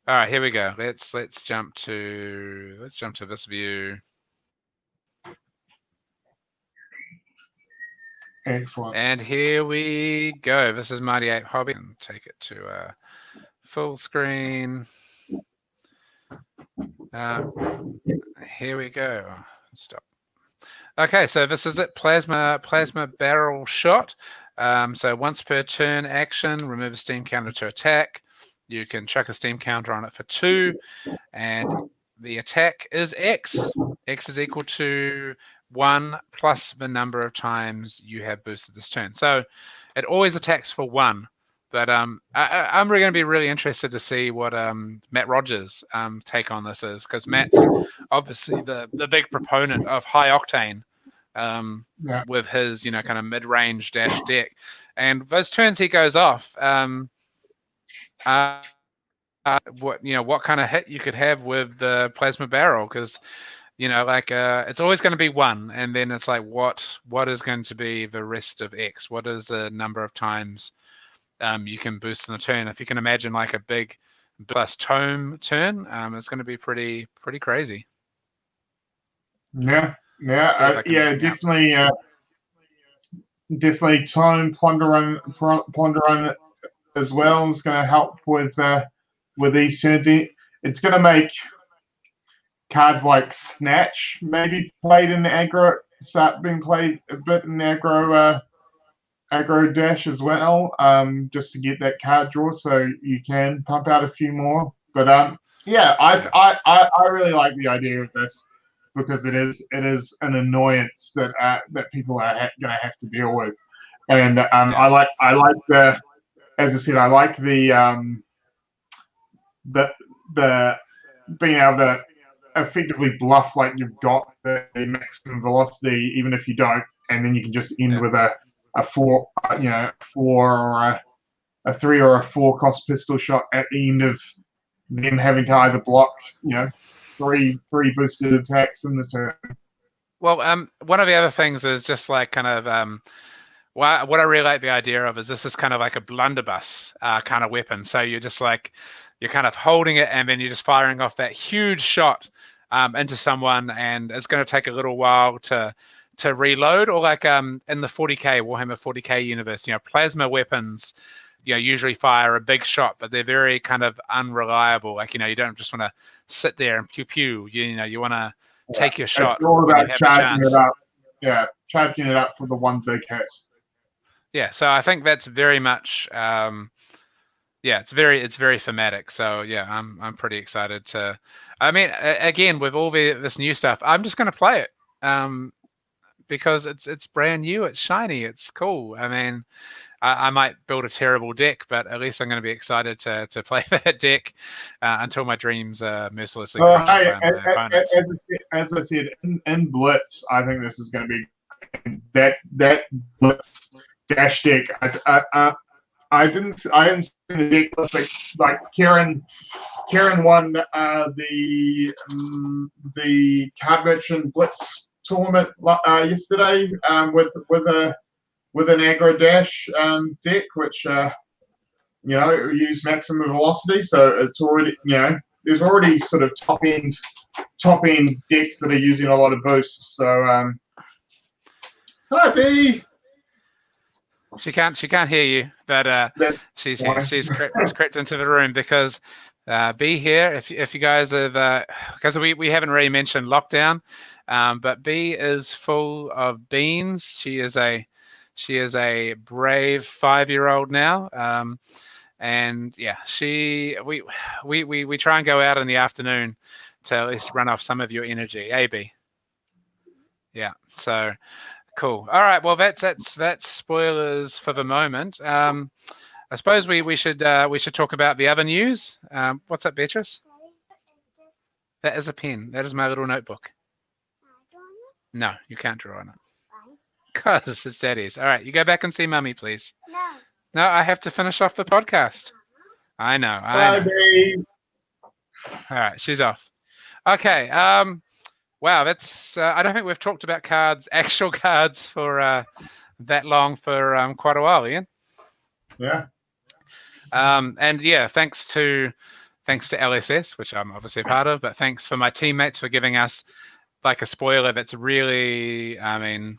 All right, here we go. Let's jump to this view. Excellent. And here we go. This is Mighty Ape Hobby. And take it to full screen. Here we go. Stop. Okay, so this is it. Plasma barrel shot. So once per turn action, remove a steam counter to attack. You can chuck a steam counter on it for 2, and the attack is X. X is equal to 1 plus the number of times you have boosted this turn. So it always attacks for 1. But I'm going to be really interested to see what Matt Rogers' take on this is, because Matt's obviously the big proponent of high octane with his kind of mid-range dash deck, and those turns he goes off. What kind of hit you could have with the plasma barrel, because it's always going to be 1, and then it's like what is going to be the rest of X? What is the number of times you can boost in a turn? If you can imagine like a big plus tome turn, it's going to be pretty crazy. Yeah, definitely tome plunder run as well is going to help with these turns. It's going to make cards like Snatch maybe played in aggro, start being played a bit in aggro dash as well, just to get that card draw, so you can pump out a few more. But I really like the idea of this, because it is an annoyance that people are going to have to deal with, and I like the, as I said, I like the the being able to effectively bluff like you've got the maximum velocity, even if you don't, and then you can just end with a 4, a 3 or a 4 cost pistol shot at the end of them having to either block, three boosted attacks in the turn. Well, one of the other things is just like kind of what I really like the idea of is this is kind of like a blunderbuss kind of weapon. So you're just like, you're kind of holding it and then you're just firing off that huge shot into someone, and it's going to take a little while to reload. Or like in the 40k Warhammer 40k universe, plasma weapons usually fire a big shot, but they're very kind of unreliable. Like, you don't just want to sit there and pew pew. You want to take your shot. It's all about charging it up. Yeah, charging it up for the one big hit. Yeah, so I think that's very much, it's very thematic. So yeah, I'm pretty excited to. I mean, again, with all this new stuff, I'm just going to play it because it's brand new, it's shiny, it's cool. I mean, I might build a terrible deck, but at least I'm going to be excited to play that deck until my dreams are mercilessly crushed by my opponents. As I said, in Blitz, I think this is going to be that Blitz dash deck. I haven't seen the deck list, but like Karen won the Card Merchant Blitz tournament yesterday with an aggro dash deck, which use maximum velocity. So it's already there's already sort of top end decks that are using a lot of boosts. So hi B. She can't hear you, but she's here. She's crept into the room because B here. If you guys have, because we haven't really mentioned lockdown, but B is full of beans. She is a brave 5-year-old now, and yeah, we try and go out in the afternoon to at least run off some of your energy. B. Yeah, so. Cool. All right. Well, that's spoilers for the moment. I suppose we should talk about the other news. What's up, Beatrice? That is a pen. That is my little notebook. No, you can't draw on it. Why? Because it's Daddy's. All right. You go back and see Mummy, please. No. No, I have to finish off the podcast. I know. Bye, babe. All right. She's off. Okay. Wow, that's. I don't think we've talked about actual cards, for that long for quite a while, Ian. Yeah. And yeah, thanks to LSS, which I'm obviously a part of, but thanks for my teammates for giving us like a spoiler that's really. I mean,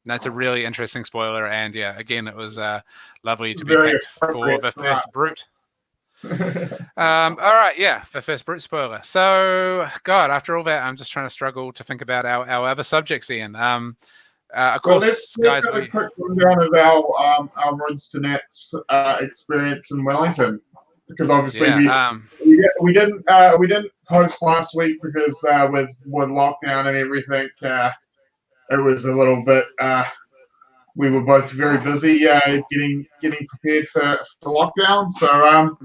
that's a really interesting spoiler, and yeah, again, it was lovely to be picked for the first brute. All right, yeah, the first brute spoiler. So, God, after all that, I'm just trying to struggle to think about our other subjects, Ian. Of course, let's guys, have a quick rundown of our Roads to Nats experience in Wellington, because obviously we didn't post last week because with lockdown and everything, it was a little bit. We were both very busy getting prepared for lockdown. So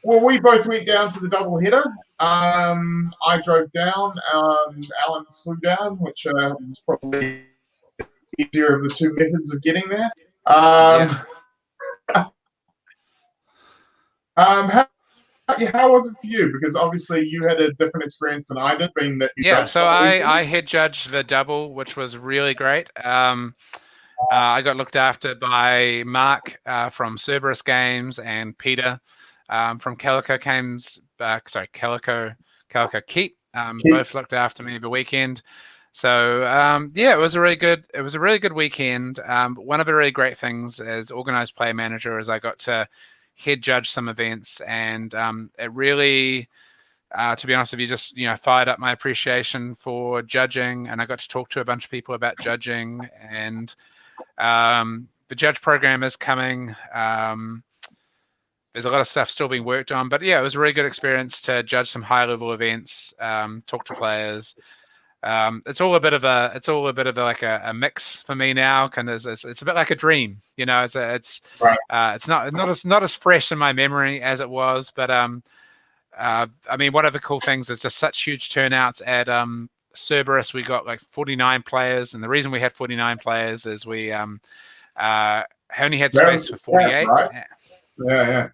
we both went down to the double header. I drove down. Alan flew down, which was probably easier of the two methods of getting there. How was it for you? Because obviously you had a different experience than I did, being that so I head judged the double, which was really great. I got looked after by Mark from Cerberus Games and Peter from Calico Games. Calico Keep. Both looked after me the weekend. So it was a really good weekend. One of the really great things as organized player manager is I got to head judge some events, and it really, to be honest with you, just fired up my appreciation for judging. And I got to talk to a bunch of people about judging, and the judge program is coming. There's a lot of stuff still being worked on, but yeah, it was a really good experience to judge some high level events, talk to players. it's all a bit of like a mix for me now. Kind of, it's a bit like a dream, you know. Right. It's not as fresh in my memory as it was, but I mean, one of the cool things is just such huge turnouts at Cerberus. We got like 49 players, and the reason we had 49 players is we only had space for 48. Right?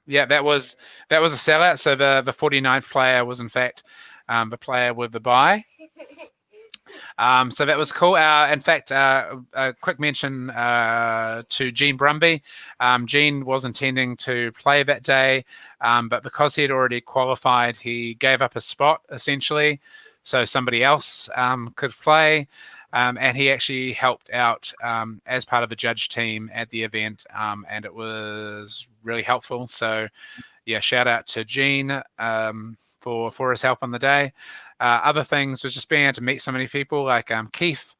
Yeah. That was a sellout. So the 49th player was in fact the player with the bye. So that was cool. In fact, a quick mention to Gene Brumby. Gene was intending to play that day, but because he had already qualified, he gave up a spot essentially, so somebody else could play. And he actually helped out as part of the judge team at the event, and it was really helpful. So, yeah, shout out to Gene for his help on the day. Other things was just being able to meet so many people, like Keith,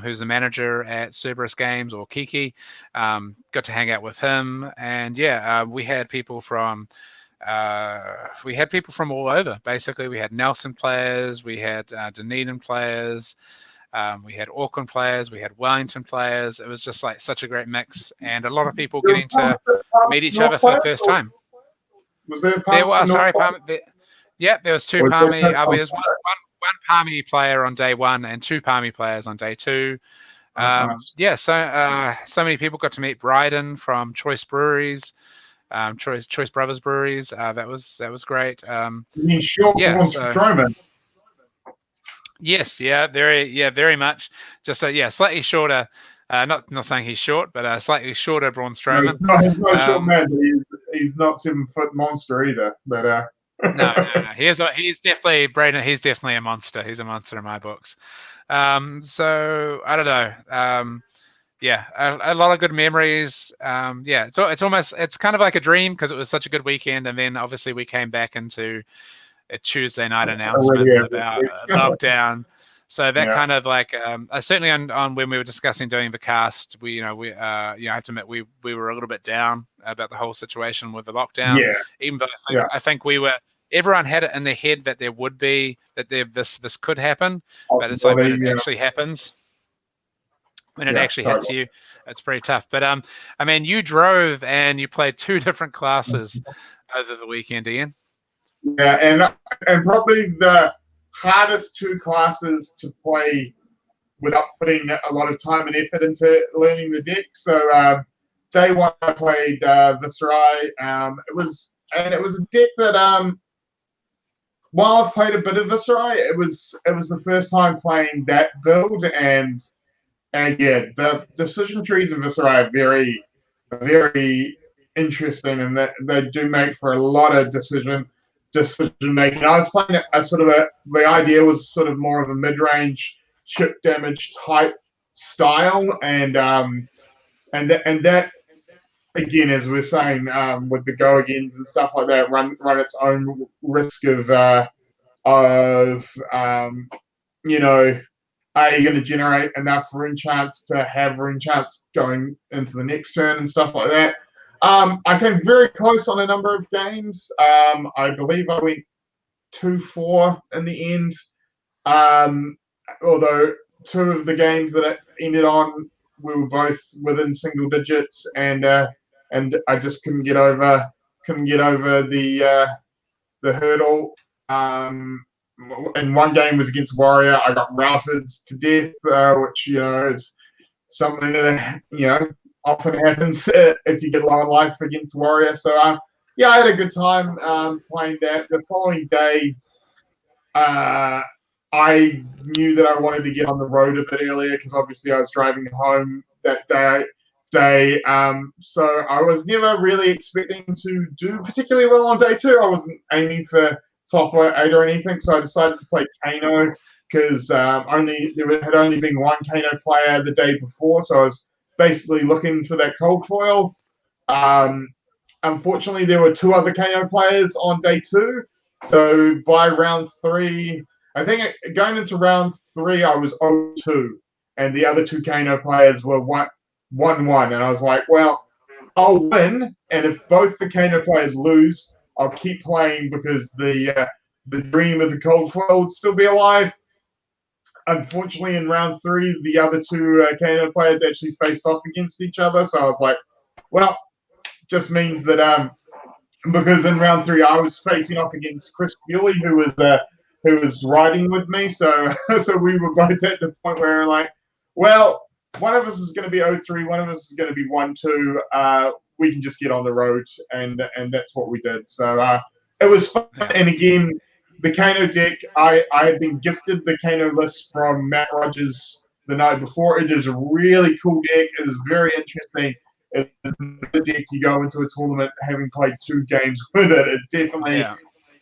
who's the manager at Cerberus Games, or Kiki. Got to hang out with him, and yeah, we had people from all over. Basically, we had Nelson players, we had Dunedin players. We had Auckland players, we had Wellington players. It was just like such a great mix, and a lot of people getting to meet each other for the first time. Was there There was two Palmy. There was one Palmy player on day one and two Palmy players on day two. Nice. Yeah, so many people got to meet Bryden from Choice Breweries, Choice Brothers Breweries. That was great. You mean Stroman? Yes, very much. Just slightly shorter. Not saying he's short, but slightly shorter Braun Strowman. He's not a short man. He's not 7-foot monster either. But no. He's not. He's definitely Braden. He's definitely a monster. He's a monster in my books. So I don't know. A lot of good memories. It's kind of like a dream because it was such a good weekend, and then obviously we came back into a Tuesday night announcement about lockdown. So that kind of like certainly on when we were discussing doing the cast, I have to admit we were a little bit down about the whole situation with the lockdown. Yeah. Even though I think everyone had it in their head that this could happen, but it's like when it actually happens, when it actually hits you, it's pretty tough. But I mean, you drove and you played two different classes over the weekend, Ian. Yeah, and probably the hardest two classes to play without putting a lot of time and effort into learning the deck. So day one I played Viserai. It was a deck that while I've played a bit of Viserai, it was the first time playing that build, and yeah, the decision trees in Viserai are very, very interesting, and they do make for a lot of decision making. I was playing the idea was sort of more of a mid-range chip damage type style, and that again, as we're saying, with the go agains and stuff like that, run its own risk of are you going to generate enough rune chance to have rune chance going into the next turn and stuff like that. I came very close on a number of games. I believe I went 2-4 in the end. Although two of the games that it ended on, we were both within single digits, and I just couldn't get over the hurdle. And one game was against Warrior. I got routed to death, which is something that often happens if you get low on life against Warrior. So I had a good time playing that. The following day, I knew that I wanted to get on the road a bit earlier because obviously I was driving home that day. So I was never really expecting to do particularly well on day two. I wasn't aiming for top 8 or anything, so I decided to play Kano because there had only been one Kano player the day before, so I was basically looking for that cold foil. Unfortunately, there were two other Kano players on day two, so by round 3, I think going into round 3, I was 0-2, and the other two Kano players were 1-1, and I was like, well, I'll win, and if both the Kano players lose, I'll keep playing because the dream of the cold foil would still be alive. unfortunately, in round 3, the other two Kano players actually faced off against each other. So I was like, well, just means that because in round 3 I was facing off against Chris Bewley, who was riding with me. So so we were both at the point where we're like, well, one of us is going to be 0-3, one of us is going to be 1-2. We can just get on the road, and that's what we did. So it was fun. And again, the Kano deck, I had been gifted the Kano list from Matt Rogers the night before. It is a really cool deck. It is very interesting. It is a deck you go into a tournament having played 2 games with it. It definitely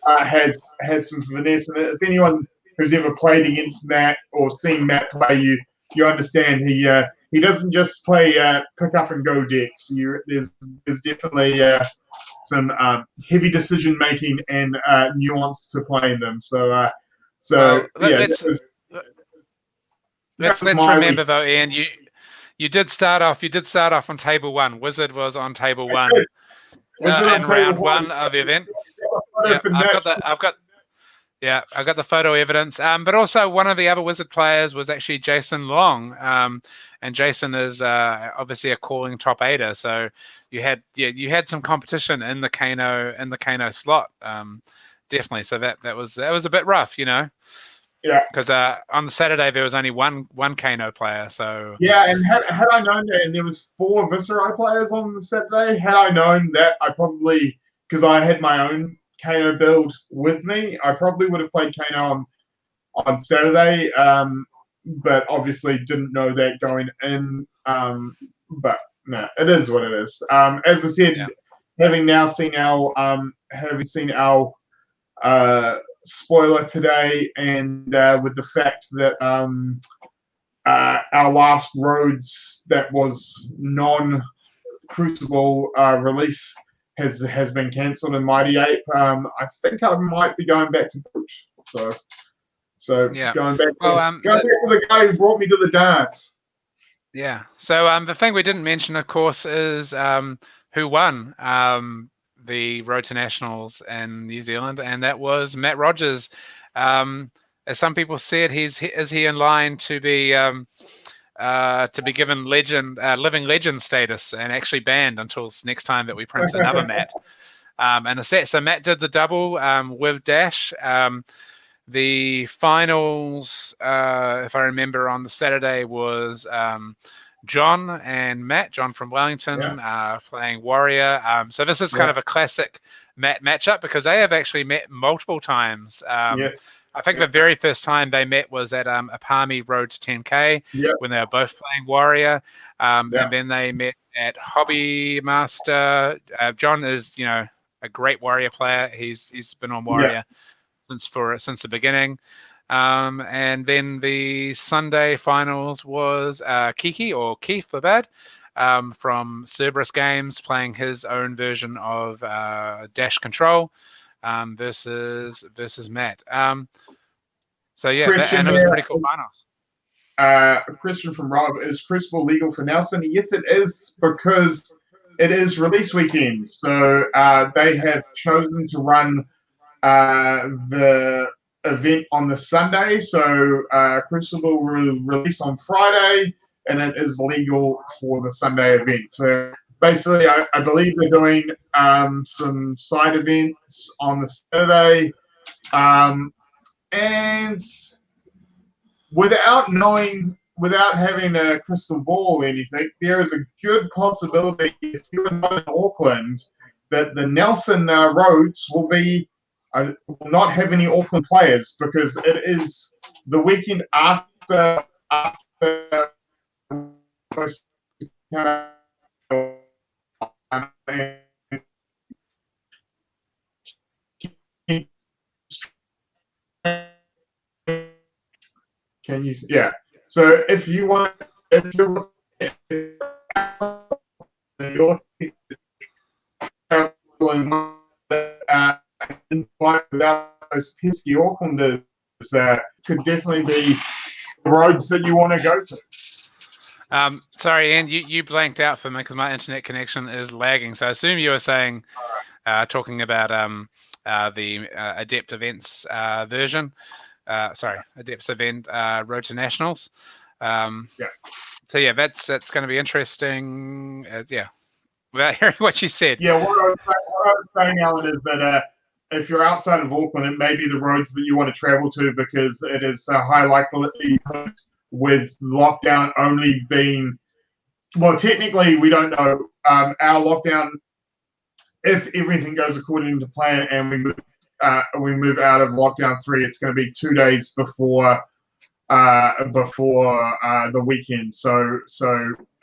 has some finesse in it. If anyone who's ever played against Matt or seen Matt play, you understand he doesn't just play pick up and go decks. There's definitely some heavy decision making and nuance to playing them. So let's remember though, Ian, you did start off on table 1. Wizard was on table 1 in round 1 of the event. Yeah, I've got the photo evidence. But also one of the other Wizard players was actually Jason Long. And Jason is obviously a calling top 8er. So you had some competition in the Kano slot. Definitely. So that was a bit rough, Yeah. Because on the Saturday there was only one Kano player. So yeah, and had I known that, and there was 4 Viserai players on the Saturday, had I known that, I probably, because I had my own Kano build with me, I probably would have played Kano on Saturday, but obviously didn't know that going in. But no, it is what it is. As I said, having seen our spoiler today, and with the fact that our last Rhodes that was non-Crucible release has been cancelled in Mighty Ape. I think I might be going back to Brooch. So going back to the guy who brought me to the dance. Yeah. So the thing we didn't mention, of course, is who won the Road to Nationals in New Zealand, and that was Matt Rogers. As some people said, is he in line to be given living legend status and actually banned until next time that we print another Matt. And so Matt did the double with Dash. The finals, if I remember, on the Saturday was John and Matt. John from Wellington playing Warrior. So this is kind of a classic Matt matchup because they have actually met multiple times. I think the very first time they met was at Apami Road to 10K when they were both playing Warrior. And then they met at Hobby Master. John is, a great Warrior player. He's been on Warrior since the beginning. And then the Sunday finals was Kiki or Keith Babad from Cerberus Games playing his own version of Dash Control versus Matt. So yeah, and it was pretty cool finals. Christian from Rob, is Crucible legal for Nelson? Yes, it is, because it is release weekend. So they have chosen to run the event on the Sunday. So Crucible will release on Friday, and it is legal for the Sunday event. So basically, I believe they're doing some side events on the Saturday. And without having a crystal ball or anything, there is a good possibility, if you're not in Auckland, that the Nelson Roads will not have any Auckland players, because it is the weekend after Can you? Yeah. So if you're traveling without those pesky Aucklanders, could definitely be the roads that you want to go to. Sorry, Ian, you blanked out for me because my internet connection is lagging. So I assume you were saying, talking about the Adept Events version. Adepts event, Road to Nationals. Yeah. So yeah, that's going to be interesting. Yeah, without hearing what you said. Yeah, what I was saying, Alan, is that if you're outside of Auckland, it may be the roads that you want to travel to because it is high likelihood with lockdown only being, well, technically we don't know. Our lockdown, if everything goes according to plan and we move out of lockdown 3, it's going to be 2 days before the weekend. So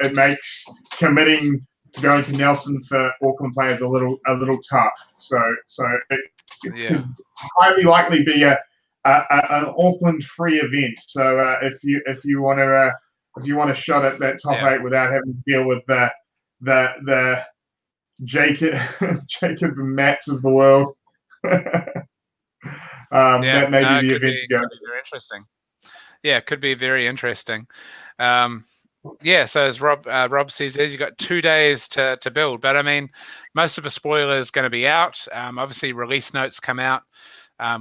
it makes committing to going to Nelson for Auckland players a little tough. So it could highly likely be an Auckland free event. So if you want to shot at that top 8 without having to deal with the Jacob and Matts of the world, that may be the event to go. Very interesting. Yeah, it could be very interesting. So as Rob says, you've got 2 days to build. But I mean, most of the spoiler is going to be out. Obviously, release notes come out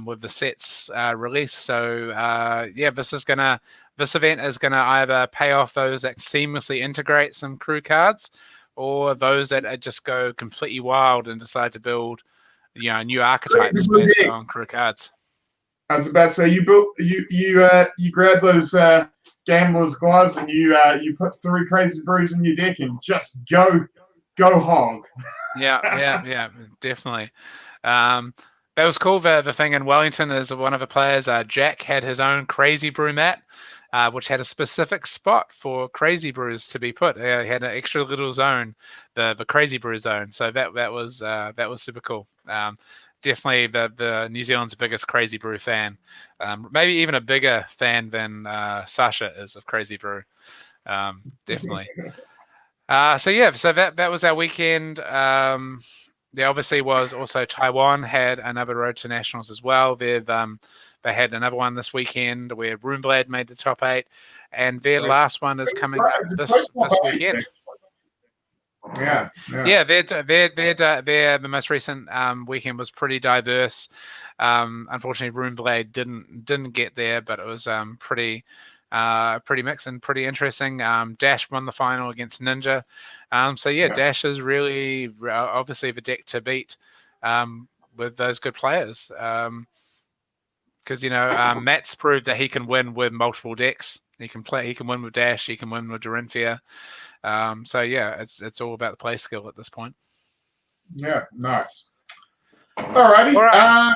with the sets released. So this event is gonna either pay off those that seamlessly integrate some crew cards, or those that just go completely wild and decide to build, new archetypes based on crew cards. I was about to say you grab those gambler's gloves and you put 3 crazy brews in your deck and just go hog. Yeah, definitely. That was cool. The thing in Wellington is one of the players, Jack, had his own crazy brew mat, which had a specific spot for crazy brews to be put. He had an extra little zone, the crazy brew zone. So that was super cool. Definitely the New Zealand's biggest crazy brew fan. Maybe even a bigger fan than Sasha is of crazy brew. Definitely. So that was our weekend. There obviously was also Taiwan had another Road to Nationals as well. They had another one this weekend where Roomblad made the top 8, and their last one is coming up this weekend. Yeah. The most recent weekend was pretty diverse. Unfortunately, Roomblade didn't get there, but it was pretty mixed and pretty interesting. Dash won the final against Ninja. Dash is really obviously the deck to beat with those good players. Because Matt's proved that he can win with multiple decks. He can win with Dash. He can win with Dorinthia. It's all about the play skill at this point. Yeah, nice. Alrighty. All right.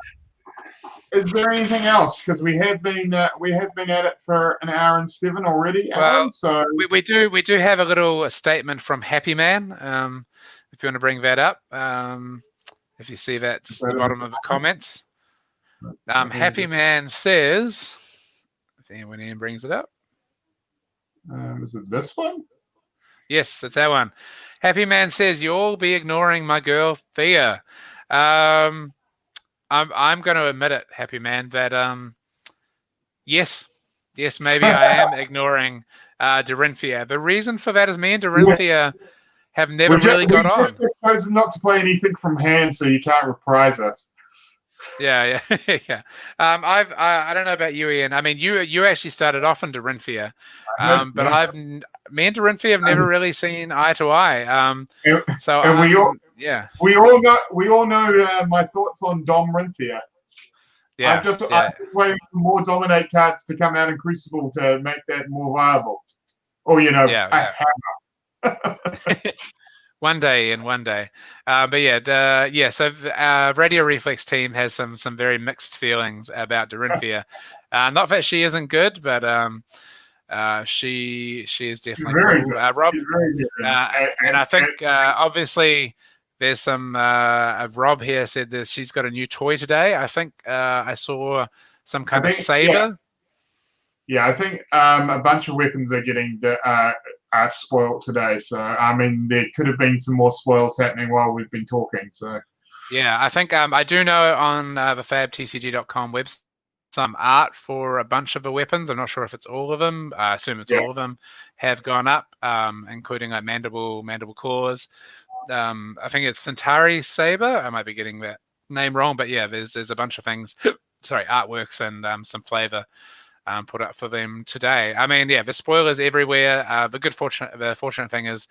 Is there anything else? Because we have been at it for an hour and 7 already, Alan. Well, so we do have a little statement from Happy Man. If you want to bring that up, if you see that just at the bottom of the comments, Happy Man says, if anyone brings it up, is it this one? Yes, it's that one. Happy Man says, "You'll all be ignoring my girl Thea." I'm going to admit it, Happy Man, that yes, maybe I am ignoring Dorinthia. The reason for that is me and Dorinthia have never really got on. We just chosen not to play anything from hand, so you can't reprise us. Yeah. I don't know about you, Ian. I mean, you actually started off in Dorinthia, but me and Dorinthia have never really seen eye to eye. We all know my thoughts on Dom Rinthia. Yeah, I'm just waiting for more dominate cards to come out in Crucible to make that more viable. Or a hammer. One day. So Radio Reflex team has some very mixed feelings about Dorinthia. Not that she isn't good, but she is definitely very cool. Good. Rob, she's very good. And I think obviously there's some Rob here said that she's got a new toy today. I think I saw some kind of saber. Yeah, I think a bunch of weapons are getting spoiled today. So, I mean, there could have been some more spoils happening while we've been talking. So, yeah, I think I do know on the fabtcg.com website some art for a bunch of the weapons. I'm not sure if it's all of them. I assume it's all of them have gone up, including like mandible claws. I think it's Centauri saber. I might be getting that name wrong, but yeah, there's a bunch of things artworks and some flavor put up for them today. I mean, yeah, the spoilers everywhere. The fortunate thing is,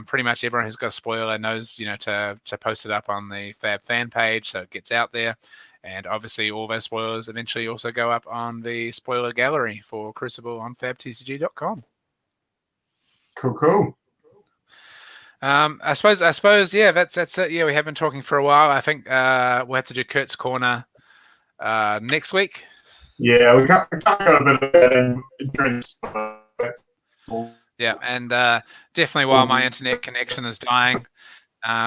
pretty much everyone who's got a spoiler knows, to post it up on the Fab fan page, so it gets out there. And obviously, all those spoilers eventually also go up on the spoiler gallery for Crucible on fabtcg.com. Cool. I suppose, yeah, that's it. Yeah, we have been talking for a while. I think we'll have to do Kurt's Corner next week. Yeah, we got a bit of that in during this. Yeah, and definitely while my internet connection is dying,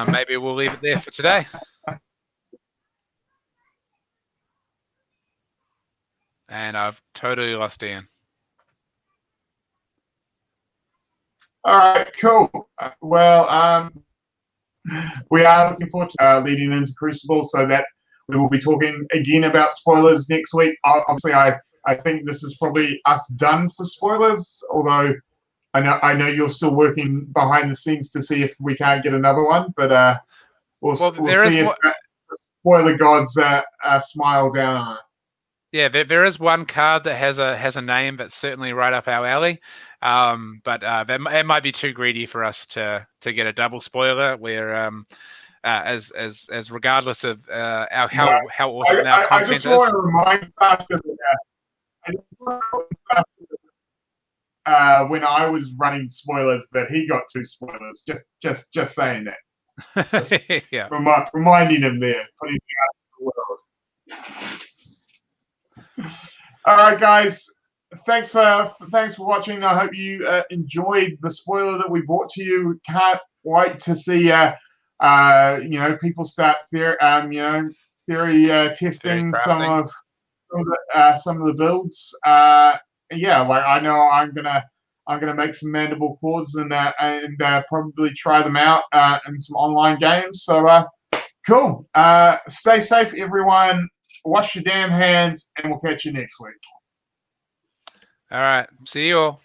maybe we'll leave it there for today. And I've totally lost Ian. All right, cool. Well, we are looking forward to leading into Crucible, so that we will be talking again about spoilers next week. Obviously, I think this is probably us done for spoilers, although I know you're still working behind the scenes to see if we can't get another one, but we'll see if spoiler gods smile down on us. Yeah, there is one card that has a name that's certainly right up our alley, but it might be too greedy for us to get a double spoiler. Where as regardless of how awesome our content is. I just want to remind when I was running spoilers that he got 2 spoilers. Just saying that. Just yeah. Reminding him there, putting him out in the world. All right, guys. Thanks for watching. I hope you enjoyed the spoiler that we brought to you. Can't wait to see people start theory testing some of the builds. Yeah, like I know I'm gonna make some mandible claws and probably try them out in some online games. So cool. Stay safe, everyone. Wash your damn hands, and we'll catch you next week. All right. See you all.